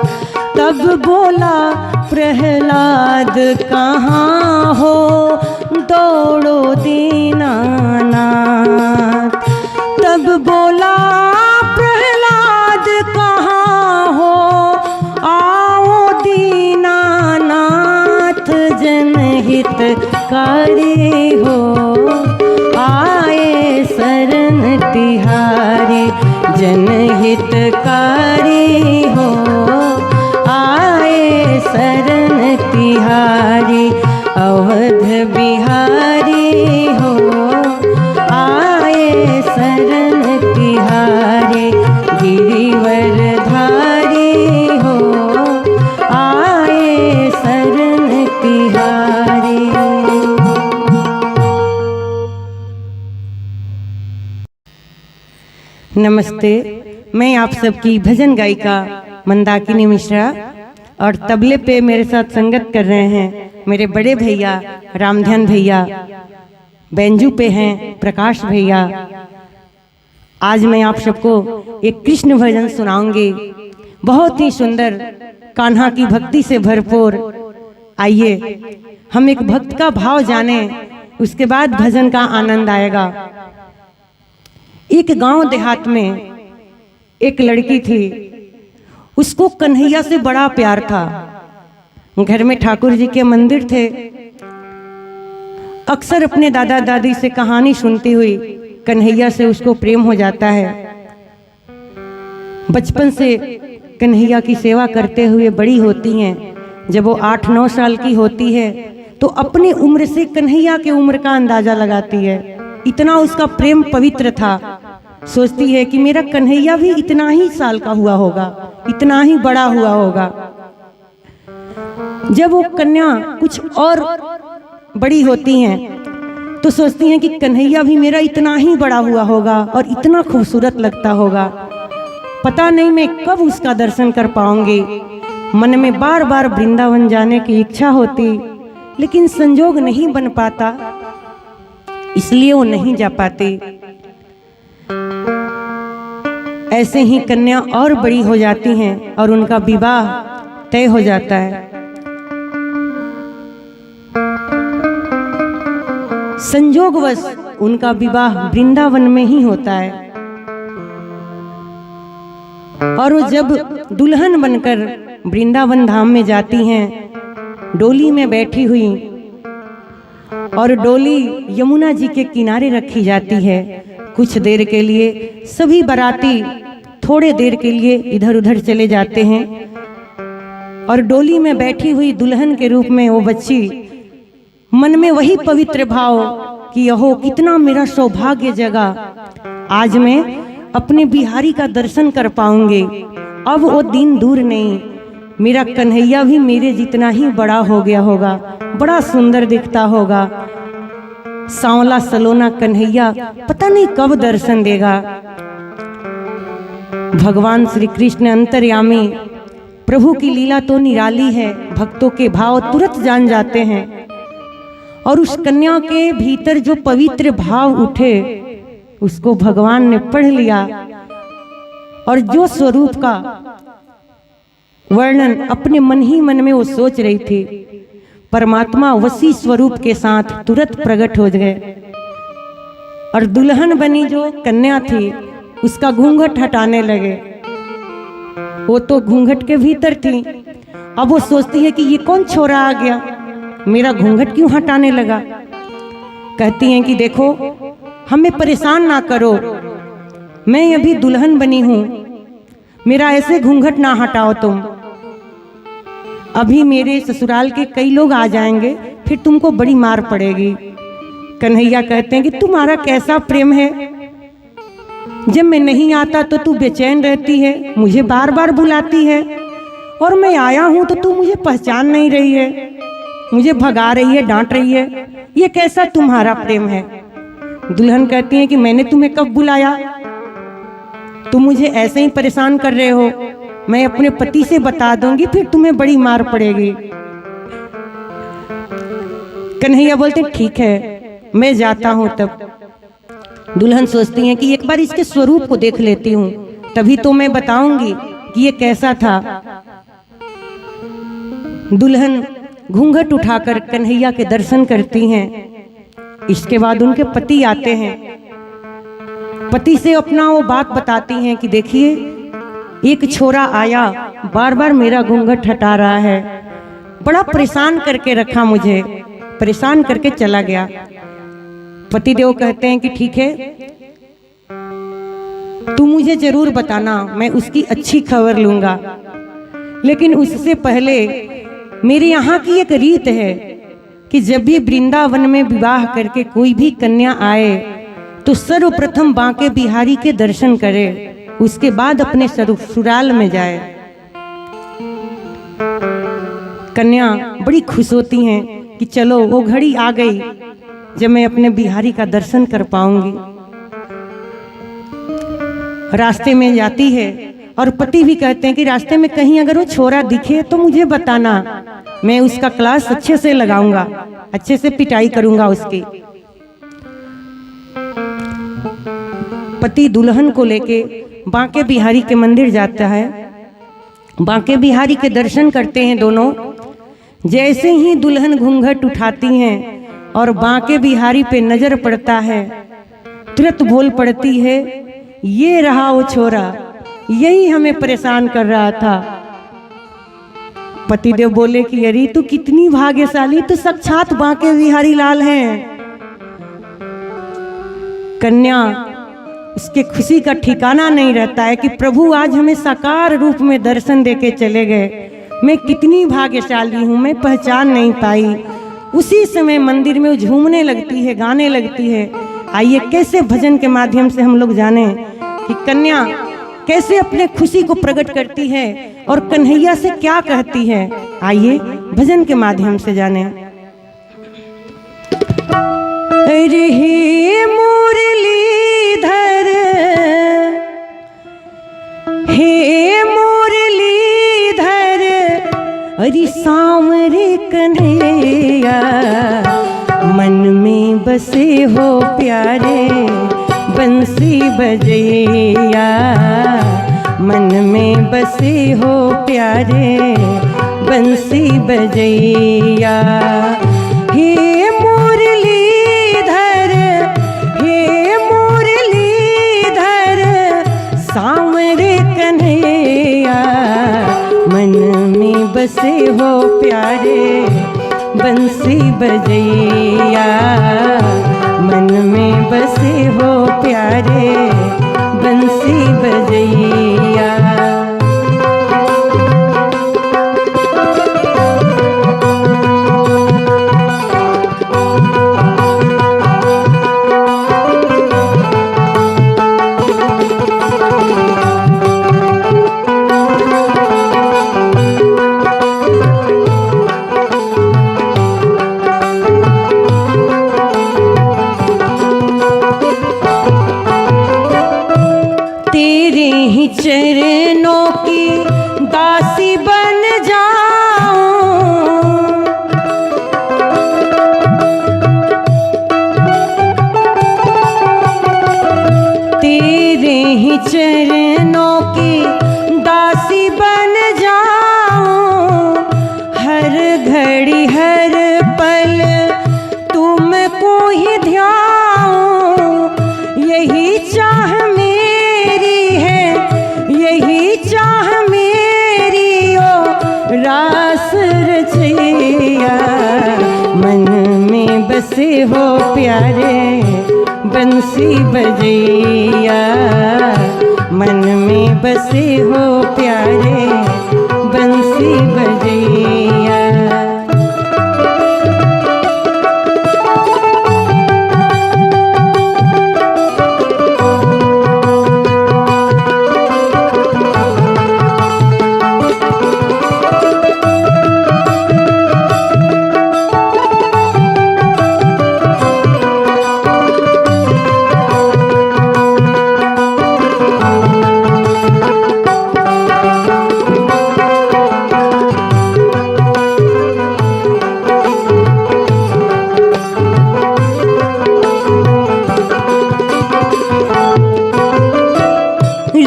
तब बोला प्रहलाद कहाँ हो दौड़ो दीनानाथ। तब बोला प्रहलाद कहाँ हो आओ दीनानाथ। जनहित कारी हो आए शरण तिहारी। जनहित कारी हो आए शरण तिहारी। अवध बिहारी हो आए शरण तिहारी। गिरिवर धारी हो आए शरण तिहारी। नमस्ते, मैं आप सबकी भजन गायिका मंदाकिनी मिश्रा और तबले पे मेरे साथ संगत कर रहे हैं मेरे बड़े भैया रामध्यान भैया। बेंजू पे हैं प्रकाश भैया। आज मैं आप सबको एक कृष्ण भजन सुनाऊंगी, बहुत ही सुंदर कान्हा की भक्ति से भरपूर। आइए हम एक भक्त का भाव जाने, उसके बाद भजन का आनंद आएगा। एक गांव देहात में एक लड़की थी, उसको कन्हैया से बड़ा प्यार था। घर में ठाकुर जी के मंदिर थे। अक्सर अपने दादा दादी से कहानी सुनती हुई कन्हैया से उसको प्रेम हो जाता है। बचपन से कन्हैया की सेवा करते हुए बड़ी होती हैं। जब वो 8-9 साल की होती है तो अपनी उम्र से कन्हैया की उम्र का अंदाजा लगाती है। इतना उसका प्रेम पवित्र था। सोचती है कि मेरा कन्हैया भी इतना ही साल का हुआ होगा, इतना ही बड़ा हुआ होगा। जब वो कन्या कुछ और बड़ी होती हैं तो सोचती हैं कि कन्हैया भी मेरा इतना ही बड़ा हुआ होगा और इतना खूबसूरत लगता होगा। पता नहीं मैं कब उसका दर्शन कर पाऊंगी। मन में बार बार वृंदावन जाने की इच्छा होती, लेकिन संजोग नहीं बन पाता, इसलिए वो नहीं जा पाती। ऐसे ही कन्या और बड़ी हो जाती हैं और उनका विवाह तय हो जाता है। संजोगवश उनका विवाह वृंदावन में ही होता है और वो जब दुल्हन बनकर वृंदावन धाम में जाती हैं, डोली में बैठी हुई, और डोली यमुना जी के किनारे रखी जाती है। कुछ देर के लिए सभी बाराती थोड़े देर के लिए इधर उधर चले जाते हैं और डोली में बैठी हुई दुल्हन के रूप में वो बच्ची मन में वही पवित्र भाव कि यहो कितना मेरा सौभाग्य जगा, आज मैं अपने बिहारी का दर्शन कर पाऊंगी। अब वो दिन दूर नहीं, मेरा कन्हैया भी मेरे जितना ही बड़ा हो गया होगा, बड़ा सुंदर दिखता होगा। सांवला सलोना कन्हैया पता नहीं कब दर्शन देगा। भगवान श्री कृष्ण अंतर्यामी प्रभु की लीला तो निराली है, भक्तों के भाव तुरंत जान जाते हैं। और उस कन्या के भीतर जो पवित्र भाव उठे उसको भगवान ने पढ़ लिया, और जो स्वरूप का वर्णन अपने मन ही मन में वो सोच रही थी, परमात्मा वसी स्वरूप के साथ तुरंत प्रकट हो गए। और दुल्हन बनी जो कन्या थी उसका घूंघट हटाने लगे। वो तो घूंघट के भीतर थी, अब वो सोचती है कि ये कौन छोरा आ गया, मेरा घूंघट क्यों हटाने लगा। कहती हैं कि देखो हमें परेशान ना करो, मैं अभी दुल्हन बनी हूं, मेरा ऐसे घूंघट ना हटाओ तुम, अभी मेरे ससुराल के कई लोग आ जाएंगे, फिर तुमको बड़ी मार पड़ेगी। कन्हैया कहते हैं कि तुम्हारा कैसा प्रेम है, जब मैं नहीं आता तो तू बेचैन रहती है, मुझे बार बार बुलाती है, और मैं आया हूं तो तू मुझे पहचान नहीं रही है, मुझे भगा रही है, डांट रही है, ये कैसा तुम्हारा प्रेम है। दुल्हन कहती है कि मैंने तुम्हें कब बुलाया, तुम मुझे ऐसे ही परेशान कर रहे हो, मैं अपने पति से बता दूंगी, फिर तुम्हें बड़ी मार पड़ेगी। कन्हैया बोलते ठीक है मैं जाता हूं। तब दुल्हन सोचती है कि एक बार इसके स्वरूप को देख लेती हूं, तभी तो मैं बताऊंगी कि ये कैसा था। दुल्हन घूंघट उठाकर कन्हैया के दर्शन करती हैं। इसके बाद उनके पति आते हैं, पति से अपना वो बात बताती हैं कि देखिए एक छोरा आया, बार बार मेरा घूंघट हटा रहा है, बड़ा परेशान करके रखा, मुझे परेशान करके चला गया। पतिदेव कहते हैं कि ठीक है तू मुझे जरूर बताना, मैं उसकी अच्छी खबर लूंगा, लेकिन उससे पहले मेरे यहाँ की एक रीत है कि जब भी वृंदावन में विवाह करके कोई भी कन्या आए तो सर्वप्रथम बांके बिहारी के दर्शन करे, उसके बाद अपने ससुराल में जाए। कन्या बड़ी खुश होती हैं कि चलो वो घड़ी आ गई जब मैं अपने बिहारी का दर्शन कर पाऊंगी। रास्ते में जाती है और पति भी कहते हैं कि रास्ते में कहीं अगर वो छोरा दिखे तो मुझे बताना, मैं उसका क्लास अच्छे से लगाऊंगा, अच्छे से पिटाई करूंगा उसकी। पति दुल्हन को लेके बांके बिहारी के मंदिर जाता है, बांके बिहारी के दर्शन करते हैं दोनों। जैसे ही दुल्हन घूंघट उठाती हैं और बांके बिहारी पे नजर पड़ता है, तुरंत बोल पड़ती है ये रहा वो छोरा, यही हमें परेशान कर रहा था। पतिदेव बोले कि अरे तू कितनी भाग्यशाली, तू साक्षात बांके बिहारी लाल हैं। कन्या उसके खुशी का ठिकाना नहीं रहता है कि प्रभु आज हमें साकार रूप में दर्शन देके चले गए, मैं कितनी भाग्यशाली हूँ, मैं पहचान नहीं पाई। उसी समय मंदिर में वो झूमने लगती है, गाने लगती है। आइए कैसे भजन के माध्यम से हम लोग जाने कि कन्या कैसे अपने खुशी को प्रकट करती है और कन्हैया से क्या कहती है। आइए भजन के माध्यम से जाने। अरे हे मुरलीधर, हे मुरलीधर, अरे सांवरे कन्हैया, मन में बसे हो प्यारे बंसी बजैया, मन में बसे हो प्यारे बंसी बजैया। हे मुरलीधर, हे मुरलीधर, सांवरे कन्हैया, मन में बसे हो प्यारे बंसी बजैया, मन में बसे हो प्यारे बंसी बजैया। चरणों की दासी बन जाऊं, तेरे ही चरणों की दासी बन जाऊं, हर घड़ी हर पल तुमको ही ध्याऊं। यही चाह मेरी है, यही चाह मेरी ओ रास रचैया। मन में बसे हो प्यारे बंसी बजैया, मन में बसे हो प्यारे बंसी बजैया।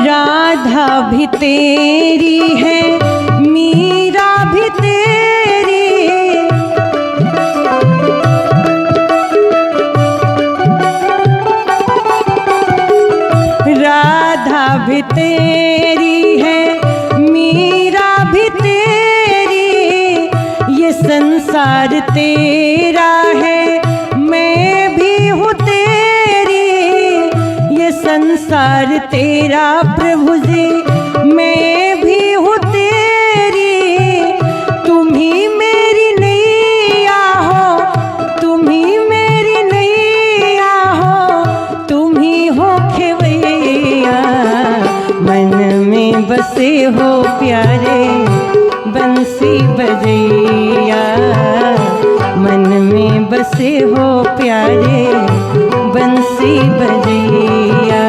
राधा भी तेरी है, मीरा भी तेरी, राधा भी तेरी है, मीरा भी तेरी। ये संसार तेरा है, मैं भी हूँ तेरी। ये संसार तेरा प्रभु जी, मैं भी हूँ तेरी। तुम ही मेरी नैया हो, तुम ही मेरी नैया हो, तुम ही हो खेवैया। मन में बसे हो प्यारे बंसी बजैया, मन में बसे हो प्यारे बंसी बजैया।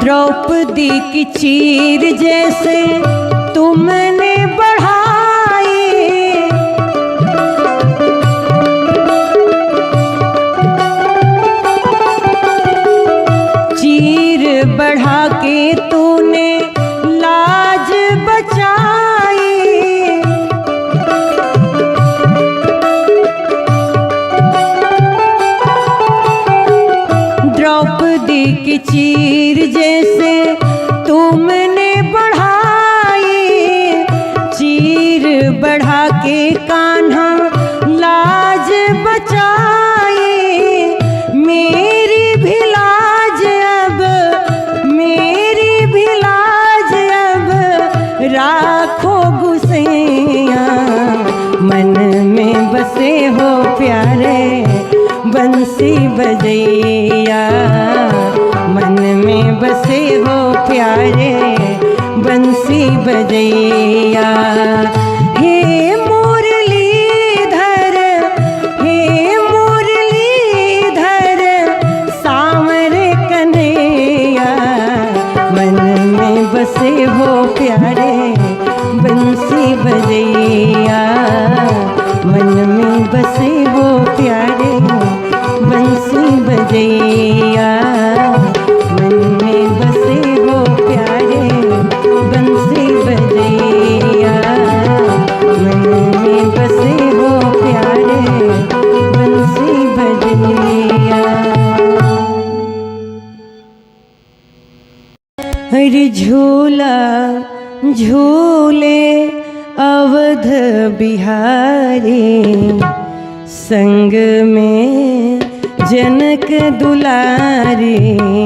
द्रौपदी की चीर जैसे तुमने बढ़ाई, चीर बढ़ा के तूने लाज बचाई। द्रौपदी की चीर जैसे तुमने बढ़ाई, चीर बढ़ा के कान्हा लाज बचाई। मेरी भी लाज अब, मेरी भी लाज अब राखो गुसैया। मन में बसे हो प्यारे बंसी बजैया, मन में बसे हो प्यारे बंसी बजैया। हे मुरलीधर, हे मुरलीधर सांवरे कन्हैया। मन में बसे हो प्यारे बंसी बजैया, मन में बसे हो प्यारे बंसी बजैया, मन में बसे हो प्यारे बंसी बजैया, मन में बसे हो प्यारे बंसी बजैया। हरि झूला झूले अवध बिहारी, संग में जनक दुलारी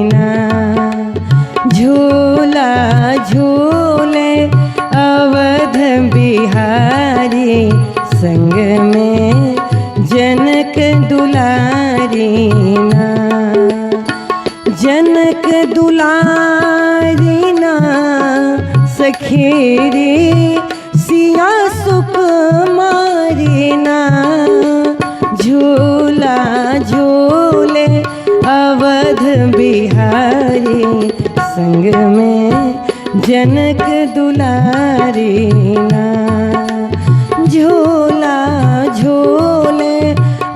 ना। झूला झूले अवध बिहारी, संग में जनक दुलारी ना, जनक दुलारी ना सखी रे सिया सुकुमारी ना, झूला झूले अवध बिहारी संग में जनक दुलारी ना, झूला झूले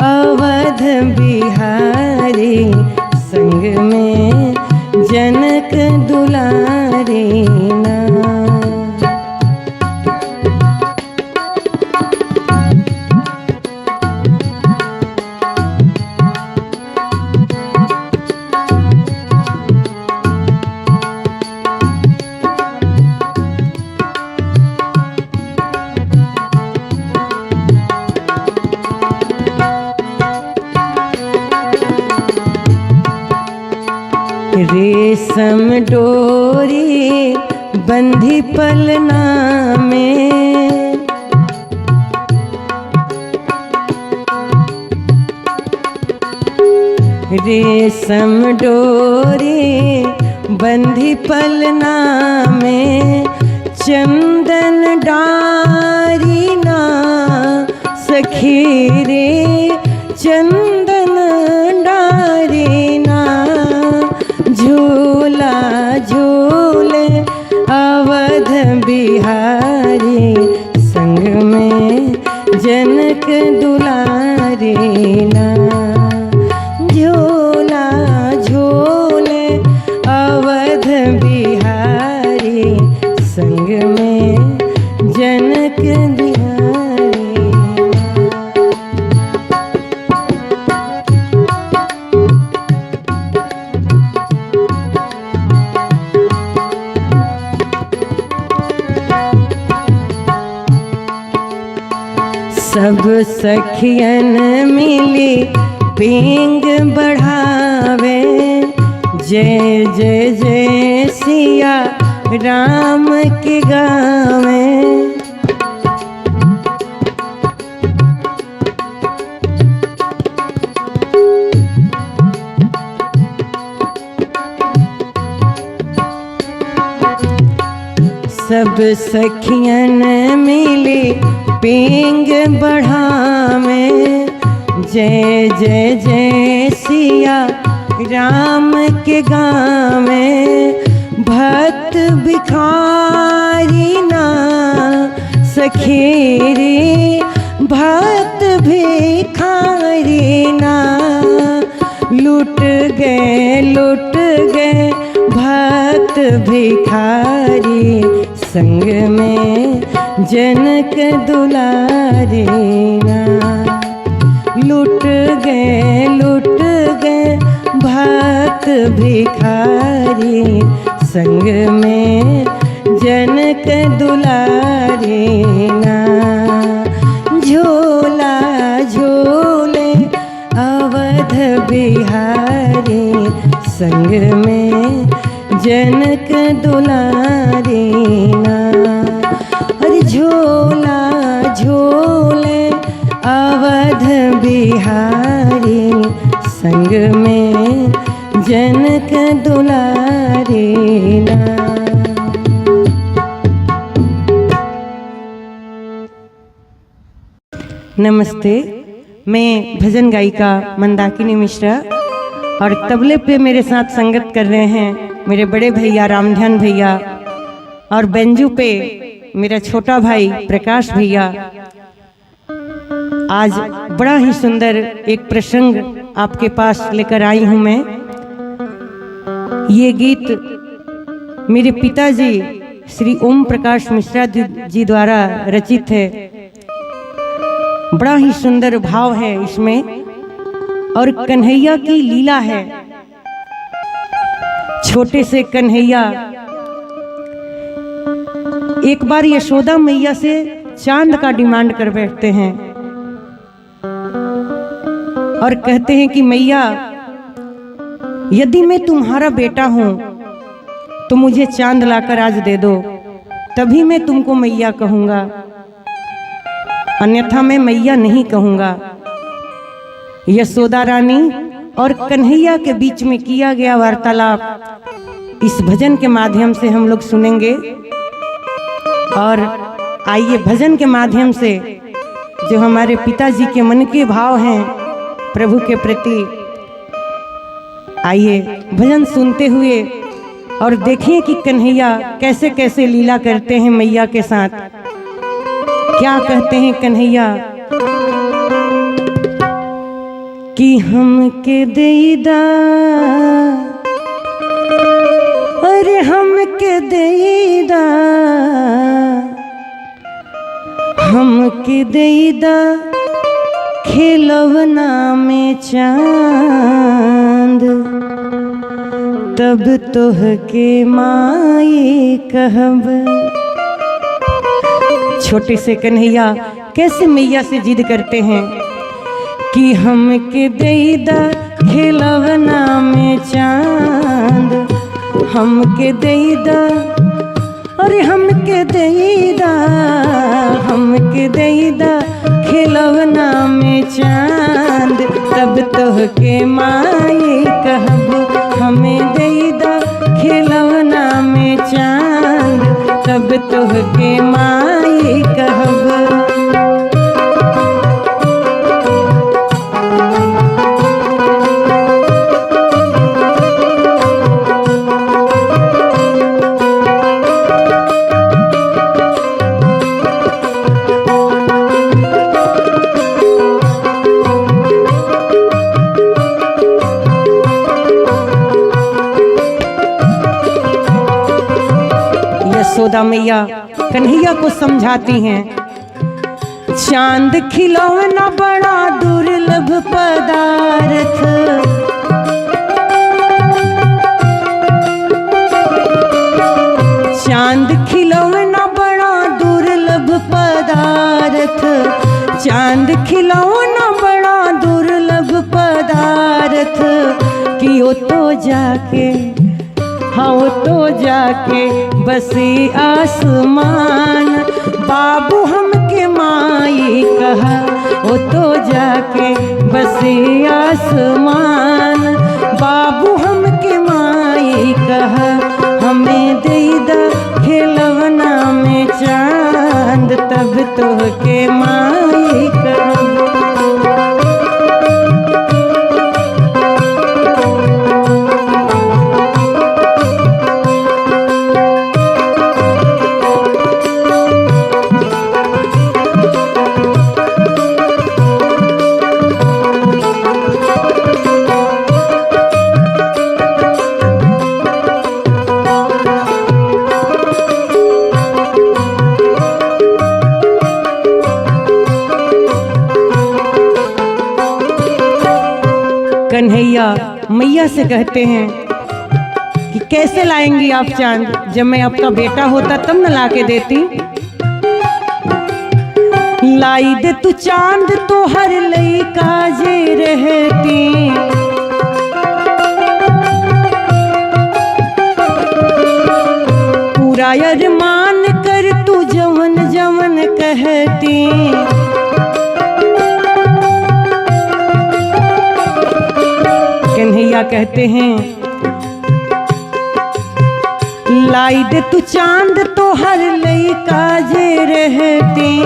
अवध बिहारी संग में जनक दुलारी ना। रेशम डोरी बंधी पलना में, रेशम डोरी बंधी पलना में, चंदन डारी ना सखी रे चंदन डारी ना, झूला झूले अवध बिहारी संग में जनक दुलारी ना, झूला झूले अवध बिहारी संग में जनक दुलारी। सब सखियन मिली पींग बढ़ावे, जय जय जय सिया राम के गावे। सब सखियन मिली पींग बढ़ावे, जय जय जय सिया राम के गावे। भक्त भिखारी ना सखी रे भक्त भिखारी ना, लुट गए भक्त भिखारी संग में जनक दुलारी ना, लुट गए भक्त भिखारी संग में जनक दुलारी ना, झूला झूले अवध बिहारी संग में जनक दुलारी ना, अरे झूला झूले अवध बिहारी संग में जनक दुलारी ना। नमस्ते, मैं भजन गायिका मंदाकिनी मिश्रा और तबले पे मेरे साथ संगत कर रहे हैं मेरे बड़े भैया रामध्यान भैया और बेंजू पे मेरा छोटा भाई प्रकाश भैया। आज बड़ा ही सुंदर एक प्रसंग आपके पास लेकर आई हूँ मैं। ये गीत मेरे पिताजी श्री ओम प्रकाश मिश्रा जी द्वारा रचित है। बड़ा ही सुंदर भाव है इसमें और कन्हैया की लीला है। छोटे से कन्हैया एक बार यशोदा मैया से चांद का डिमांड कर बैठते हैं और कहते हैं कि मैया यदि मैं तुम्हारा बेटा हूं तो मुझे चांद लाकर आज दे दो, तभी मैं तुमको मैया कहूंगा। अन्यथा मैं मैया नहीं कहूँगा। यशोदा रानी और कन्हैया के बीच में किया गया वार्तालाप इस भजन के माध्यम से हम लोग सुनेंगे। और आइए भजन के माध्यम से जो हमारे पिताजी के मन के भाव हैं प्रभु के प्रति, आइए भजन सुनते हुए और देखिए कि कन्हैया कैसे कैसे लीला करते हैं मैया के साथ। क्या कहते हैं कन्हैया कि हम के देदा, अरे हम के देदा, हम के देदा खिलौना में चांद, तब तोह के माए कहब। छोटे से कन्हैया कैसे मैया से जिद करते हैं कि हम के देदा खिलौना में चांद, हम के देदा, अरे हम के देदा, हम के देदा खिलौना में चांद, तब तोह के माए कहब। हमें देदा खिलौना में चांद, तब तोह के माए कहब। यशोदा मैया कन्हैया को समझाती हैं, चांद खिलौना बड़ा दुर्लभ पदार्थ, चांद खिलौना बड़ा दुर्लभ पदार्थ, चांद खिलौना बड़ा दुर्लभ पदार्थ, कि ओ तो जाके, हाँ वो तो जाके बसे आसमान, बाबू हमके माई कहा, वो तो जाके बसे आसमान, बाबू हमके माई कहा। हमें देदा खिलौना में चांद, तब तोह के माई कहब। कन्हैया मैया से कहते हैं कि कैसे लाएंगी आप चांद, जब मैं आपका बेटा होता तब न ला के देती। लाई दे तू चांद तो हर लइका जे रहती, पूरा अरमान कर तू जवन जवन कहती। कन्हैया कहते हैं, लाई दे तू चांद तो हर लइका जे रहती,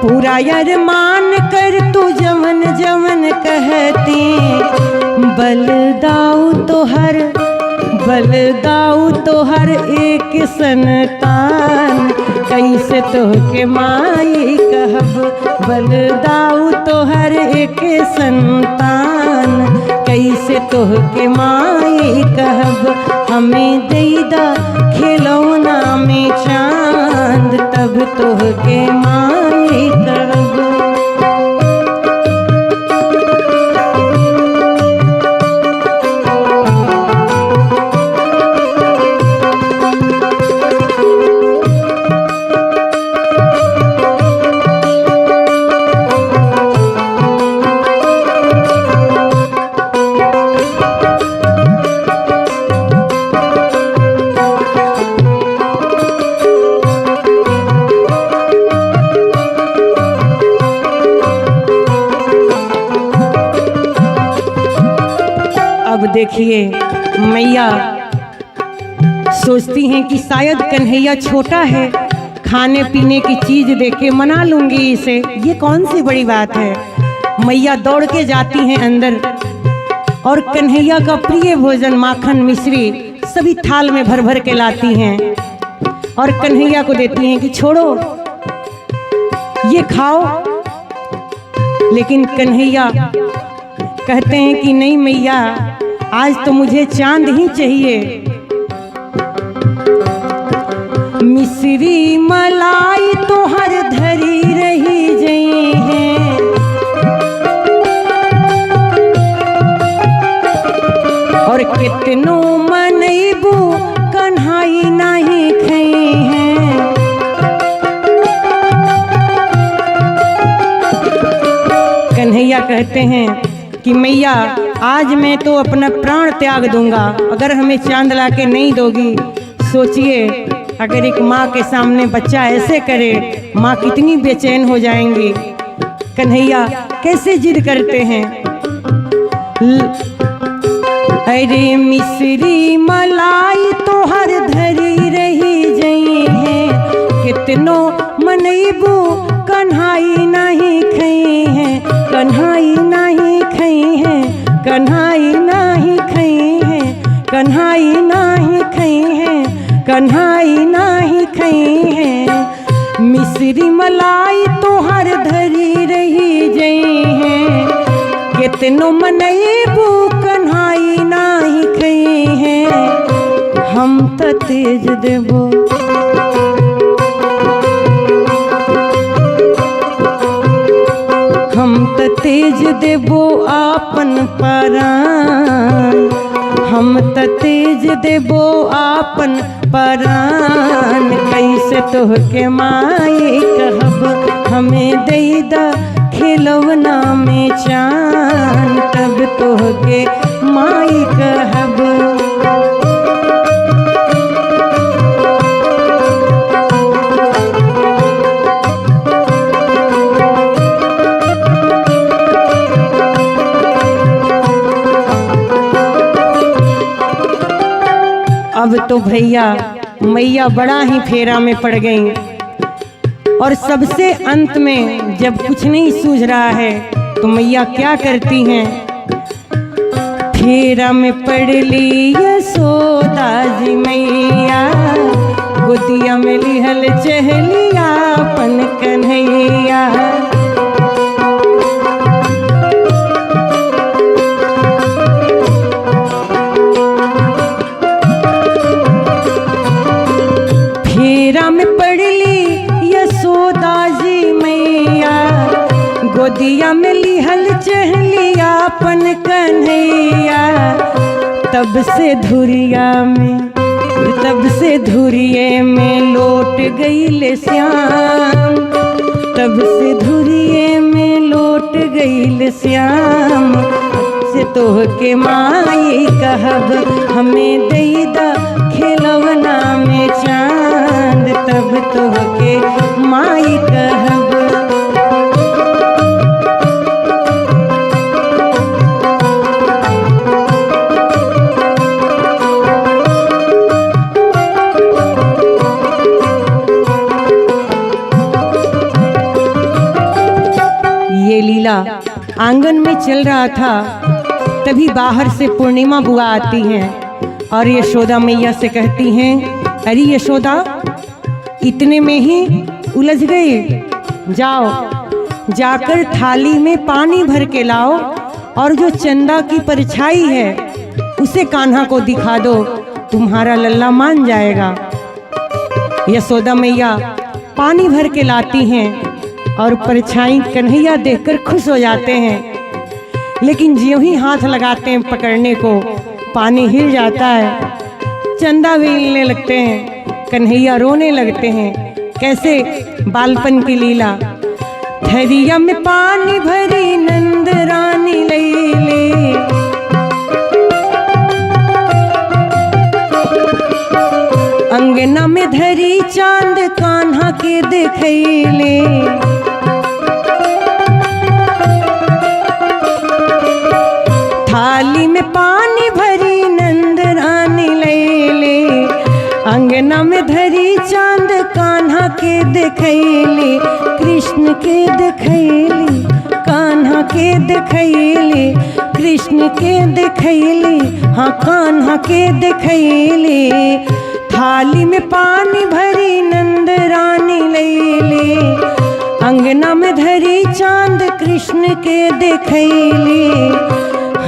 पूरा अरमान कर तू जवन जवन कहती। बलदाऊ तो हर एक संतान, कैसे तोहके माई कहब। बलदाऊ तो हर एक संतान, कैसे तोहके माई कहब। हमें देदा खिलौना में चांद, तब तोहके माई कहब। देखिए मैया सोचती हैं कि शायद कन्हैया छोटा है, खाने पीने की चीज देके मना लूंगी इसे, ये कौन सी बड़ी बात है। मैया दौड़ के जाती हैं अंदर और कन्हैया का प्रिय भोजन माखन मिश्री सभी थाल में भर भर के लाती हैं और कन्हैया को देती हैं कि छोड़ो ये खाओ। लेकिन कन्हैया कहते हैं कि नहीं मैया, आज तो मुझे चांद ही चाहिए। मिश्री मलाई तो हर धरी रही जई है, और कितनो मनैबू कन्हाई नहीं खई है। कन्हैया कहते हैं कि मैया आज मैं तो अपना प्राण त्याग दूंगा अगर हमें चांद ला के नहीं दोगी। सोचिए अगर एक माँ के सामने बच्चा ऐसे करे, माँ कितनी बेचैन हो जाएंगी। कन्हैया कैसे जिद करते हैं, अरे मिश्री मलाई तो हर धरी रही जई है, कितनो मनैबू कन्हाई नहीं खई है, कन्हाई नहीं खई है, कन्हाई नहीं खई है, कन्हाई नहीं खई है, कन्हाई नहीं खई है। मिश्री मलाई तो हर धरी रही जई है, कितनो मनैबू कन्हाई नहीं खई है। हम तो तेज देबो हम तो तेज देबो आपन परान, हम तो तेज देबो आपन परान। कैसे तोहके माई कहब हमें देदा खिलौना में चान, तब तोहके माई कहब। अब तो भैया मैया बड़ा ही फेरा में पड़ गई और सबसे अंत में जब कुछ नहीं सूझ रहा है तो मैया क्या करती हैं, फेरा में पड़ ली यशोदा जी मैया, गोदिया में लिहल चहलिया अपन कन्हैया। फेरा में पड़ ली यशोदा जी मैया, गोदिया में लिहल चहलिया अपन कन्हैया। तब से धुरिये में लौट गई श्याम, तब से धुरिये में लौट गई श्याम। से तोहके माई कहब हमें देदा खिलौना में चांद, तब तोहके माई कहब। ये लीला आंगन में चल रहा था, तभी बाहर से पूर्णिमा बुआ आती हैं और यशोदा मैया से कहती हैं, अरे यशोदा इतने में ही उलझ गए, जाओ जाकर थाली में पानी भर के लाओ और जो चंदा की परछाई है उसे कान्हा को दिखा दो, तुम्हारा लल्ला मान जाएगा। यशोदा मैया पानी भर के लाती हैं और परछाई कन्हैया देखकर खुश हो जाते हैं, लेकिन ज्यों ही हाथ लगाते हैं पकड़ने को पानी हिल जाता है, चंदा भी हिलने लगते हैं, कन्हैया रोने लगते हैं। कैसे बालपन की लीला, थरिया में पानी भरी नंद रानी लैले, अंगना में धरी चांद कान्हा के देखैले, थाली में पानी भरी देखैली, कृष्ण के देखैली, कान्हा के देखैली, कृष्ण के देखैली, हाँ कान्हा के देखैली। थाली में पानी भरी नंद रानी लैली, अंगना में धरी चांद कृष्ण के देखैली।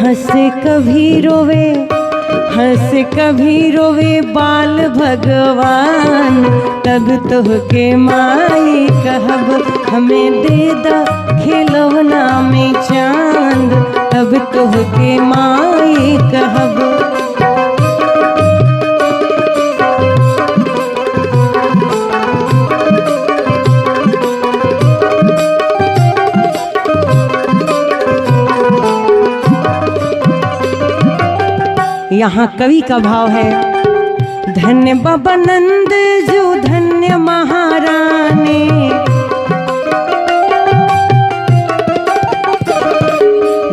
हंसे कभी रोवे, हंसे कभी रोवे बाल भगवान, तब तोहके माई कहब हमें दे दा खिलौना में चांद, तब तोहके माई कहब। यहाँ कवि का भाव है, धन्य बाबा नंद जो धन्य महारानी,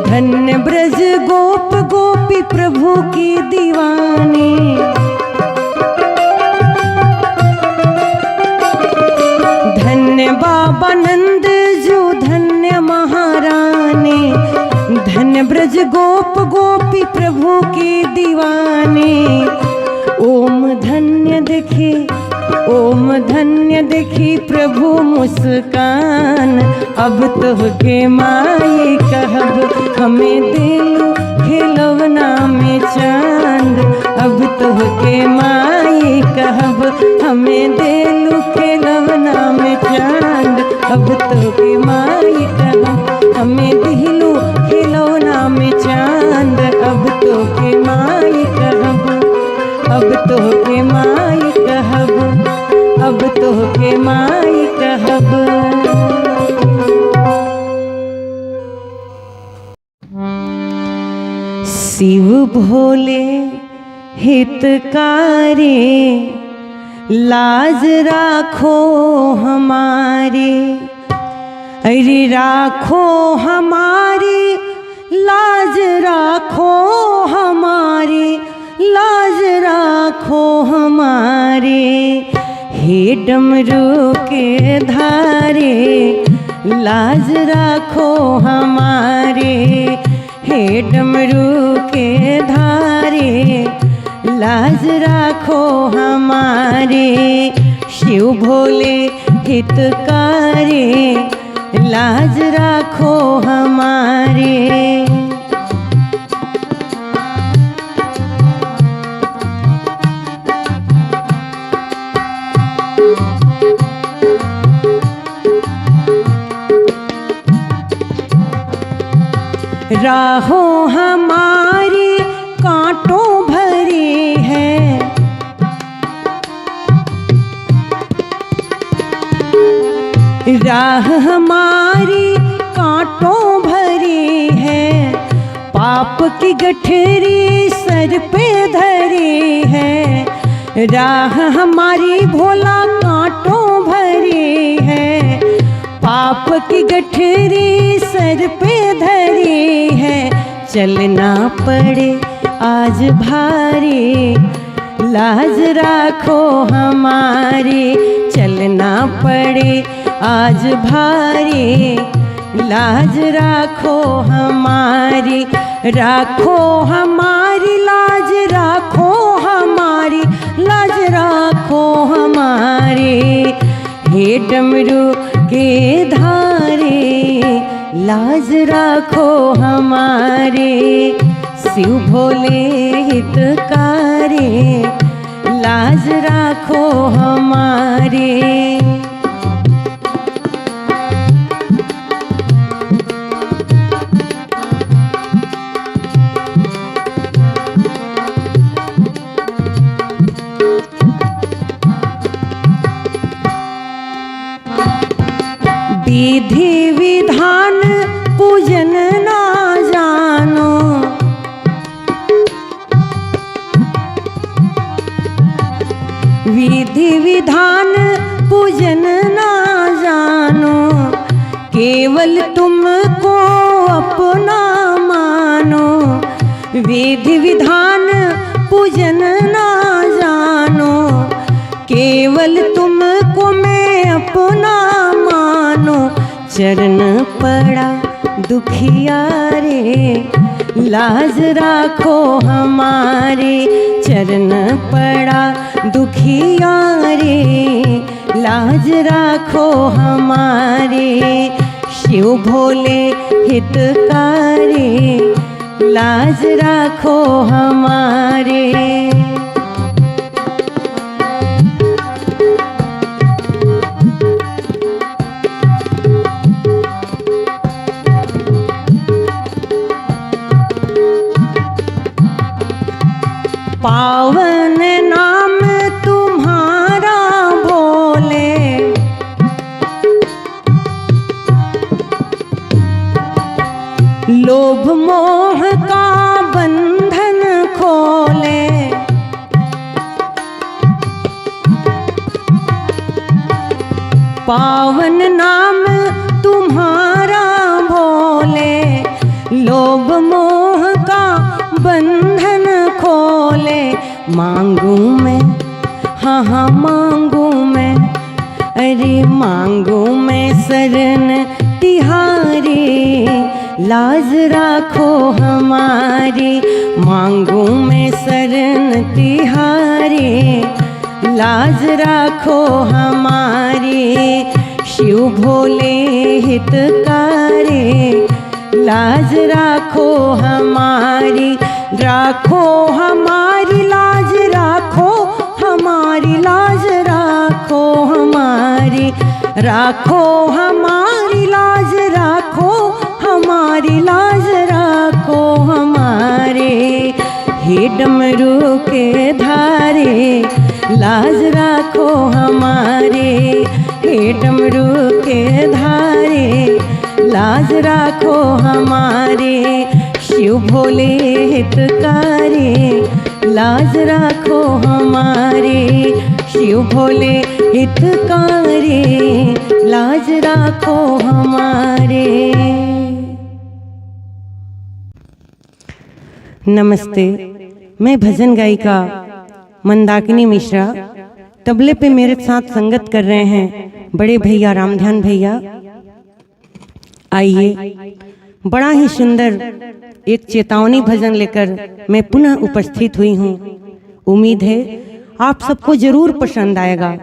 धन्य ब्रज गोप गोपी प्रभु की दीवानी। धन्य बाबा नंद जो धन्य महारानी, धन्य ब्रज गोप गोपी प्रभु की दीवानी। ओम धन्य देखी, ओम धन्य देखी प्रभु मुस्कान, अब तोहके माई कहब हमें दिलू खिलौना में चांद, अब तोहके माई कहब हमें दिलू खिलौना में चांद, अब तोहके माई कहब हमें दिलू खिलौना में चांद, अब तोहके माई कहब, अब तोहके माई कहब, अब तोहके माई कहब। शिव भोले हितकारी, लाज राखो हमारी, अरे राखो हमारी लाज, राखो हमारी लाज, राखो हमारी। हे डमरू के धारे लाज राखो हमारे, हे डमरू के धारे लाज राखो हमारे। शिव भोले हितकारी, लाज राखो हमारे। राहों हमारी कांटों भरी है, राह हमारी कांटों भरी है, पाप की गठरी सर पे धरी है। राह हमारी भोला कांटों भरी है, पाप की गठरी सर पे धरी है। चलना पड़े आज भारी, लाज राखो हमारी। चलना पड़े आज भारी, लाज राखो हमारी। राखो हमारी लाज, राखो हमारी लाज, राखो हमारी। हे डमरू के धारे लाज राखो हमारे। शिव भोले हितकारी, लाज राखो हमारे। विधि विधान पूजन ना जानो, विधि विधान पूजन ना जानो। केवल तुमको अपना मानो, विधि विधान पूजन ना जानो। केवल तुमको मैं अपना चरण पड़ा दुखिया रे, लाज राखो हमारे। चरण पड़ा दुखिया रे, लाज राखो हमारे। शिव भोले हितकारी, लाज राखो हमारे। पावन नाम तुम्हारा भोले, लोभ मोह का बंधन खोले। पावन नाम तुम्हारा भोले, लोभ मोह का बंधन खोले। मांगू मैं, हाँ हाँ मांगू मैं, अरे मांगू मैं शरण तिहारी, लाज राखो हमारी। मांगू मैं शरण तिहारी, लाज राखो हमारी। शिव भोले हितकारी, लाज राखो हमारी। राखो हमारी लाज, राखो हमारी लाज, राखो हमारी। राखो हमारी लाज, राखो हमारी लाज, राखो हमारे। हे डमरू के धारे, लाज राखो हमारे। हे डमरू के धारे, लाज राखो हमारे। शिव भोले हितकारी, लाज राखो हमारे। शिव भोले हितकारी, लाज राखो हमारे। नमस्ते, मैं भजन गायिका मंदाकिनी मिश्रा। तबले पे मेरे साथ संगत कर रहे हैं बड़े भैया रामध्यान भैया। आइए, बड़ा ही सुंदर एक चेतावनी भजन लेकर मैं पुनः उपस्थित हुई हूँ। उम्मीद है आप सबको जरूर पसंद आएगा।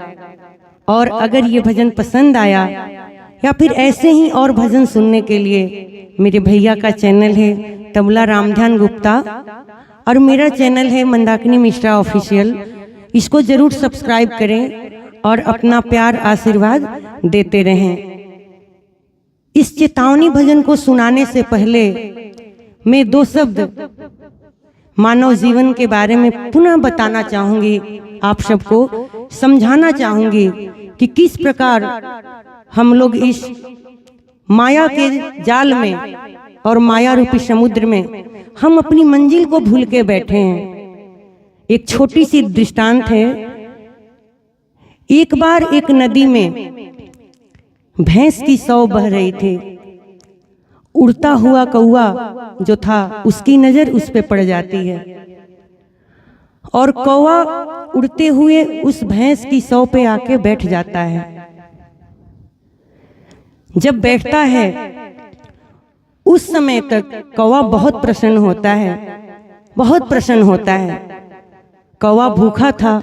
और अगर ये भजन पसंद आया या फिर ऐसे ही और भजन सुनने के लिए मेरे भैया का चैनल है तबला रामध्यान गुप्ता और मेरा चैनल है मंदाकिनी मिश्रा ऑफिशियल, इसको जरूर सब्सक्राइब करें और अपना प्यार आशीर्वाद देते रहें। इस चेतावनी भजन को सुनाने से पहले मैं दो शब्द मानव जीवन के बारे में पुनः बताना चाहूंगी, आप सबको समझाना चाहूंगी कि किस प्रकार हम लोग इस माया के जाल में और माया रूपी समुद्र में हम अपनी मंजिल को भूल के बैठे हैं। एक छोटी सी दृष्टांत है। एक बार एक नदी में भैंस की सौ बह रही थी। उड़ता हुआ कौआ जो था उसकी नजर उस पे पड़ जाती है और कौआ उड़ते हुए उस भैंस की सौ पे आके बैठ जाता है। जब बैठता है उस समय तक कौवा बहुत प्रसन्न होता है, बहुत प्रसन्न होता है। कौवा भूखा था,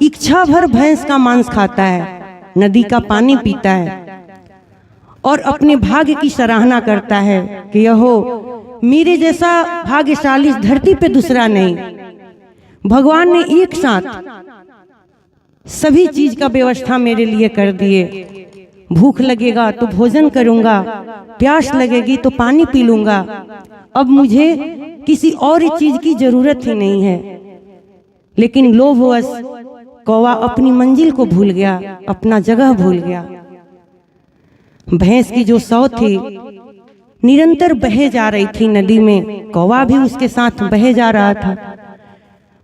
इच्छा भर भैंस का मांस खाता है, नदी का पानी पीता है और अपने भाग्य की सराहना करता है कि यहो मेरे जैसा भाग्यशाली इस धरती पे दूसरा नहीं। भगवान ने एक साथ सभी चीज का व्यवस्था मेरे लिए कर दिए। भूख लगेगा तो भोजन करूंगा, प्यास लगेगी तो पानी पी लूंगा। अब मुझे किसी और चीज की जरूरत ही नहीं है। लेकिन लोभवश कौवा अपनी मंजिल को भूल गया, अपना जगह भूल गया। भैंस की जो सौ थी निरंतर बहे जा रही थी नदी में, कौवा भी उसके साथ बहे जा रहा था।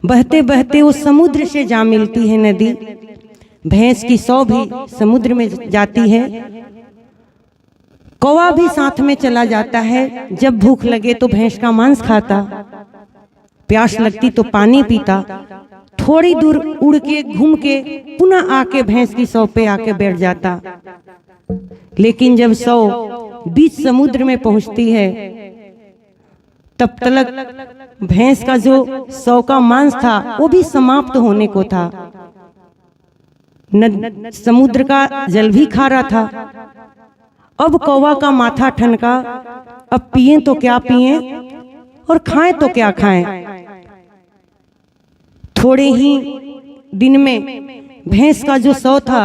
बहते बहते वो समुद्र से जा मिलती है नदी। भैंस की सौ भी समुद्र में जाती है, कौवा भी साथ में चला जाता है। जब भूख लगे तो भैंस का मांस खाता, प्यास लगती तो पानी पीता। थोड़ी दूर उड़ के घूम के पुनः आके भैंस की सौ पे आके बैठ जाता। लेकिन जब सौ बीच समुद्र में पहुंचती है तब तलक भैंस का जो सौ का मांस था वो भी समाप्त होने को था। समुद्र का जल भी खारा था। अब कौवा का माथा ठनका, अब पिए तो क्या पिए और खाएं तो क्या खाएं। थोड़े ही दिन में भैंस का जो सौ था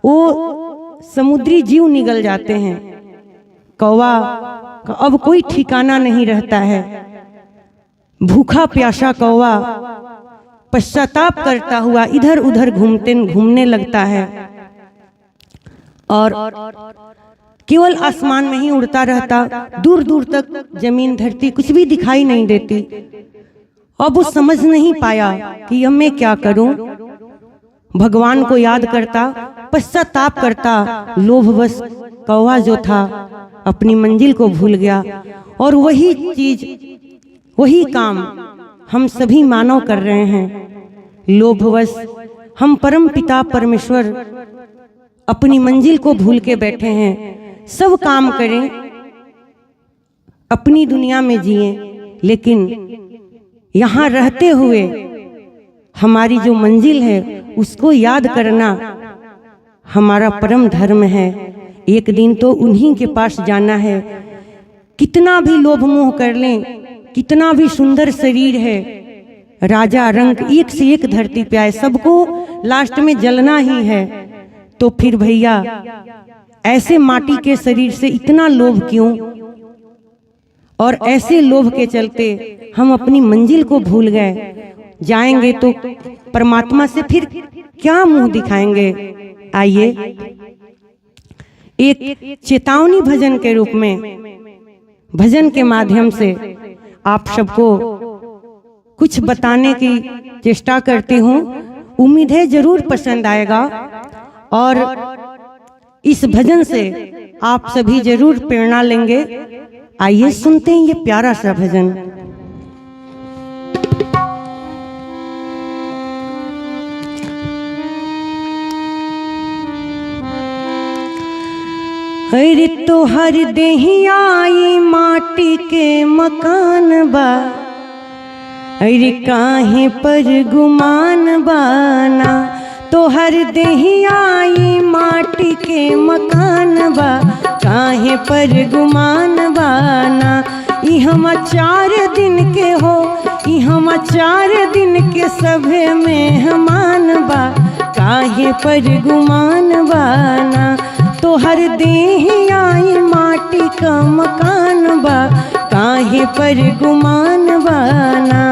वो समुद्री जीव निगल जाते हैं। कौवा का अब कोई ठिकाना नहीं रहता है। भूखा प्यासा कौवा पश्चाताप करता हुआ इधर उधर घूमने लगता है और केवल आसमान में ही उड़ता रहता। दूर दूर तक जमीन धरती कुछ भी दिखाई नहीं देती। अब वो समझ नहीं पाया कि अब मैं क्या करूं। भगवान को याद करता, पश्चाताप करता। लोभवश कौवा जो था अपनी मंजिल को भूल गया। और वही चीज, वही काम हम सभी मानव कर रहे हैं। लोभवश हम परम पिता परमेश्वर अपनी मंजिल को भूल के बैठे हैं। सब काम करें, अपनी दुनिया में जिए, लेकिन यहाँ रहते हुए हमारी जो मंजिल है उसको याद करना हमारा परम धर्म है। एक दिन तो उन्हीं के पास जाना है। कितना भी लोभ मोह कर लें, कितना भी सुंदर शरीर है, राजा रंग एक से एक धरती पे आए, सबको लास्ट में जलना ही है। तो फिर भैया ऐसे माटी के शरीर से इतना लोभ क्यों? और ऐसे लोभ के चलते हम अपनी मंजिल को भूल गए। जाएंगे तो परमात्मा से फिर क्या मुंह दिखाएंगे? आइए एक चेतावनी भजन के रूप में, भजन के माध्यम से आप सबको कुछ बताने की चेष्टा करती हूँ। उम्मीद है जरूर पसंद आएगा और इस भजन से आप सभी जरूर प्रेरणा लेंगे। आइए सुनते हैं ये प्यारा सा भजन। अरे तोहर देहियाई माटी के मकान बा, अरे काहे पर गुमान बाना। तोहर देहियाई माटी के मकान बा, काहे पर गुमान बाना। ई हम 4 दिन के हो, ई हम 4 दिन के सभे मेहमान बा, काहे पर गुमान बाना। तोहर देहियाई माटी का मकान बा, काहे पर गुमान बाना।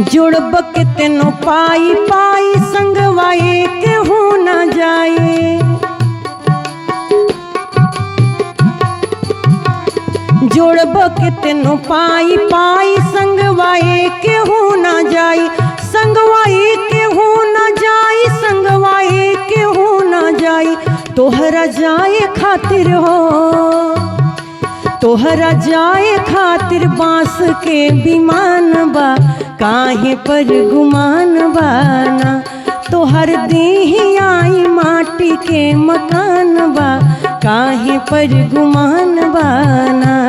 जोड़ब के तेनो पाई पाई संगवाए केहू न जाए। जोड़ब के तेनो पाई पाई संगवाए केहू न जाई, संगवाए केहू न जाई, संगवाए केहू न जाई। तोहरा जाए खातिर हो, तोहरा जाए खातिर बांस के विमान बा, काहे पर गुमान बाना। तोहर देहियाई माटी के मकान बा, काहे पर गुमान बाना।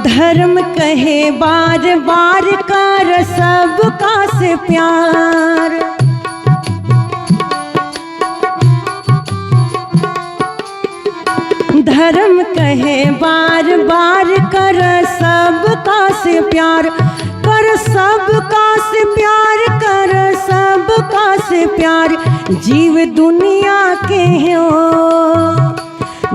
धर्म कहे बार बार कर सबका से प्यार। धर्म कहे बार बार कर सबका से प्यार, कर सबका से प्यार, कर सबका से प्यार। जीव दुनिया के हो,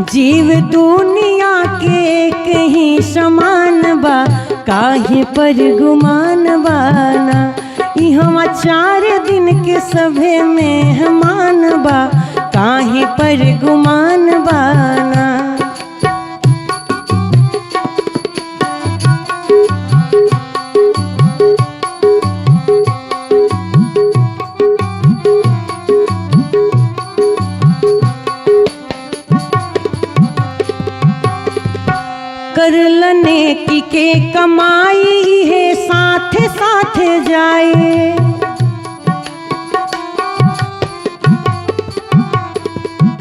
जीव दुनिया के कहीं समान बा, काहे पर गुमान बाना। ई हम 4 दिन के सभे मेहमान बा, काहे पर गुमान बाना। कर लने की के कमाई है साथ साथ जाए,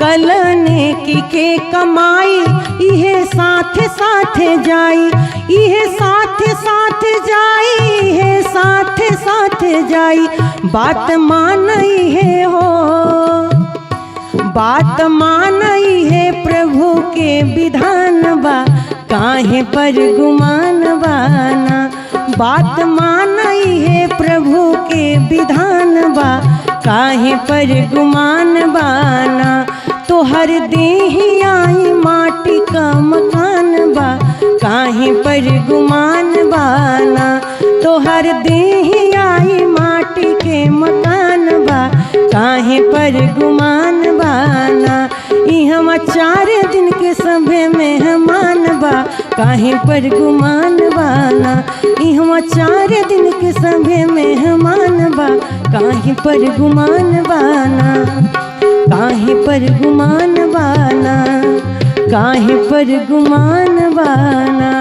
कलने की के कमाई इहे साथ साथ जाई, इहे साथ साथ जाई, इहे साथ साथ जाई। बात मानई है हो, बात मानई है प्रभु के विधान बा, काहे पर गुमान बाना। बात मानई है प्रभु के विधान बा, काहे पर गुमान बाना। तो हर देहि आई माटी का मकान बा, काहे पर गुमान बाना। तो हर देहि आई माटी के मकान बा, काहे पर गुमान बाना। ई हम 4 दिन के सभे मेहमान बा, काहे पर गुमान बाना। ई हम 4 दिन के सभे मेहमान बा, काहे पर गुमान बाना। काहे पर गुमान बाना, काहे पर गुमान बाना।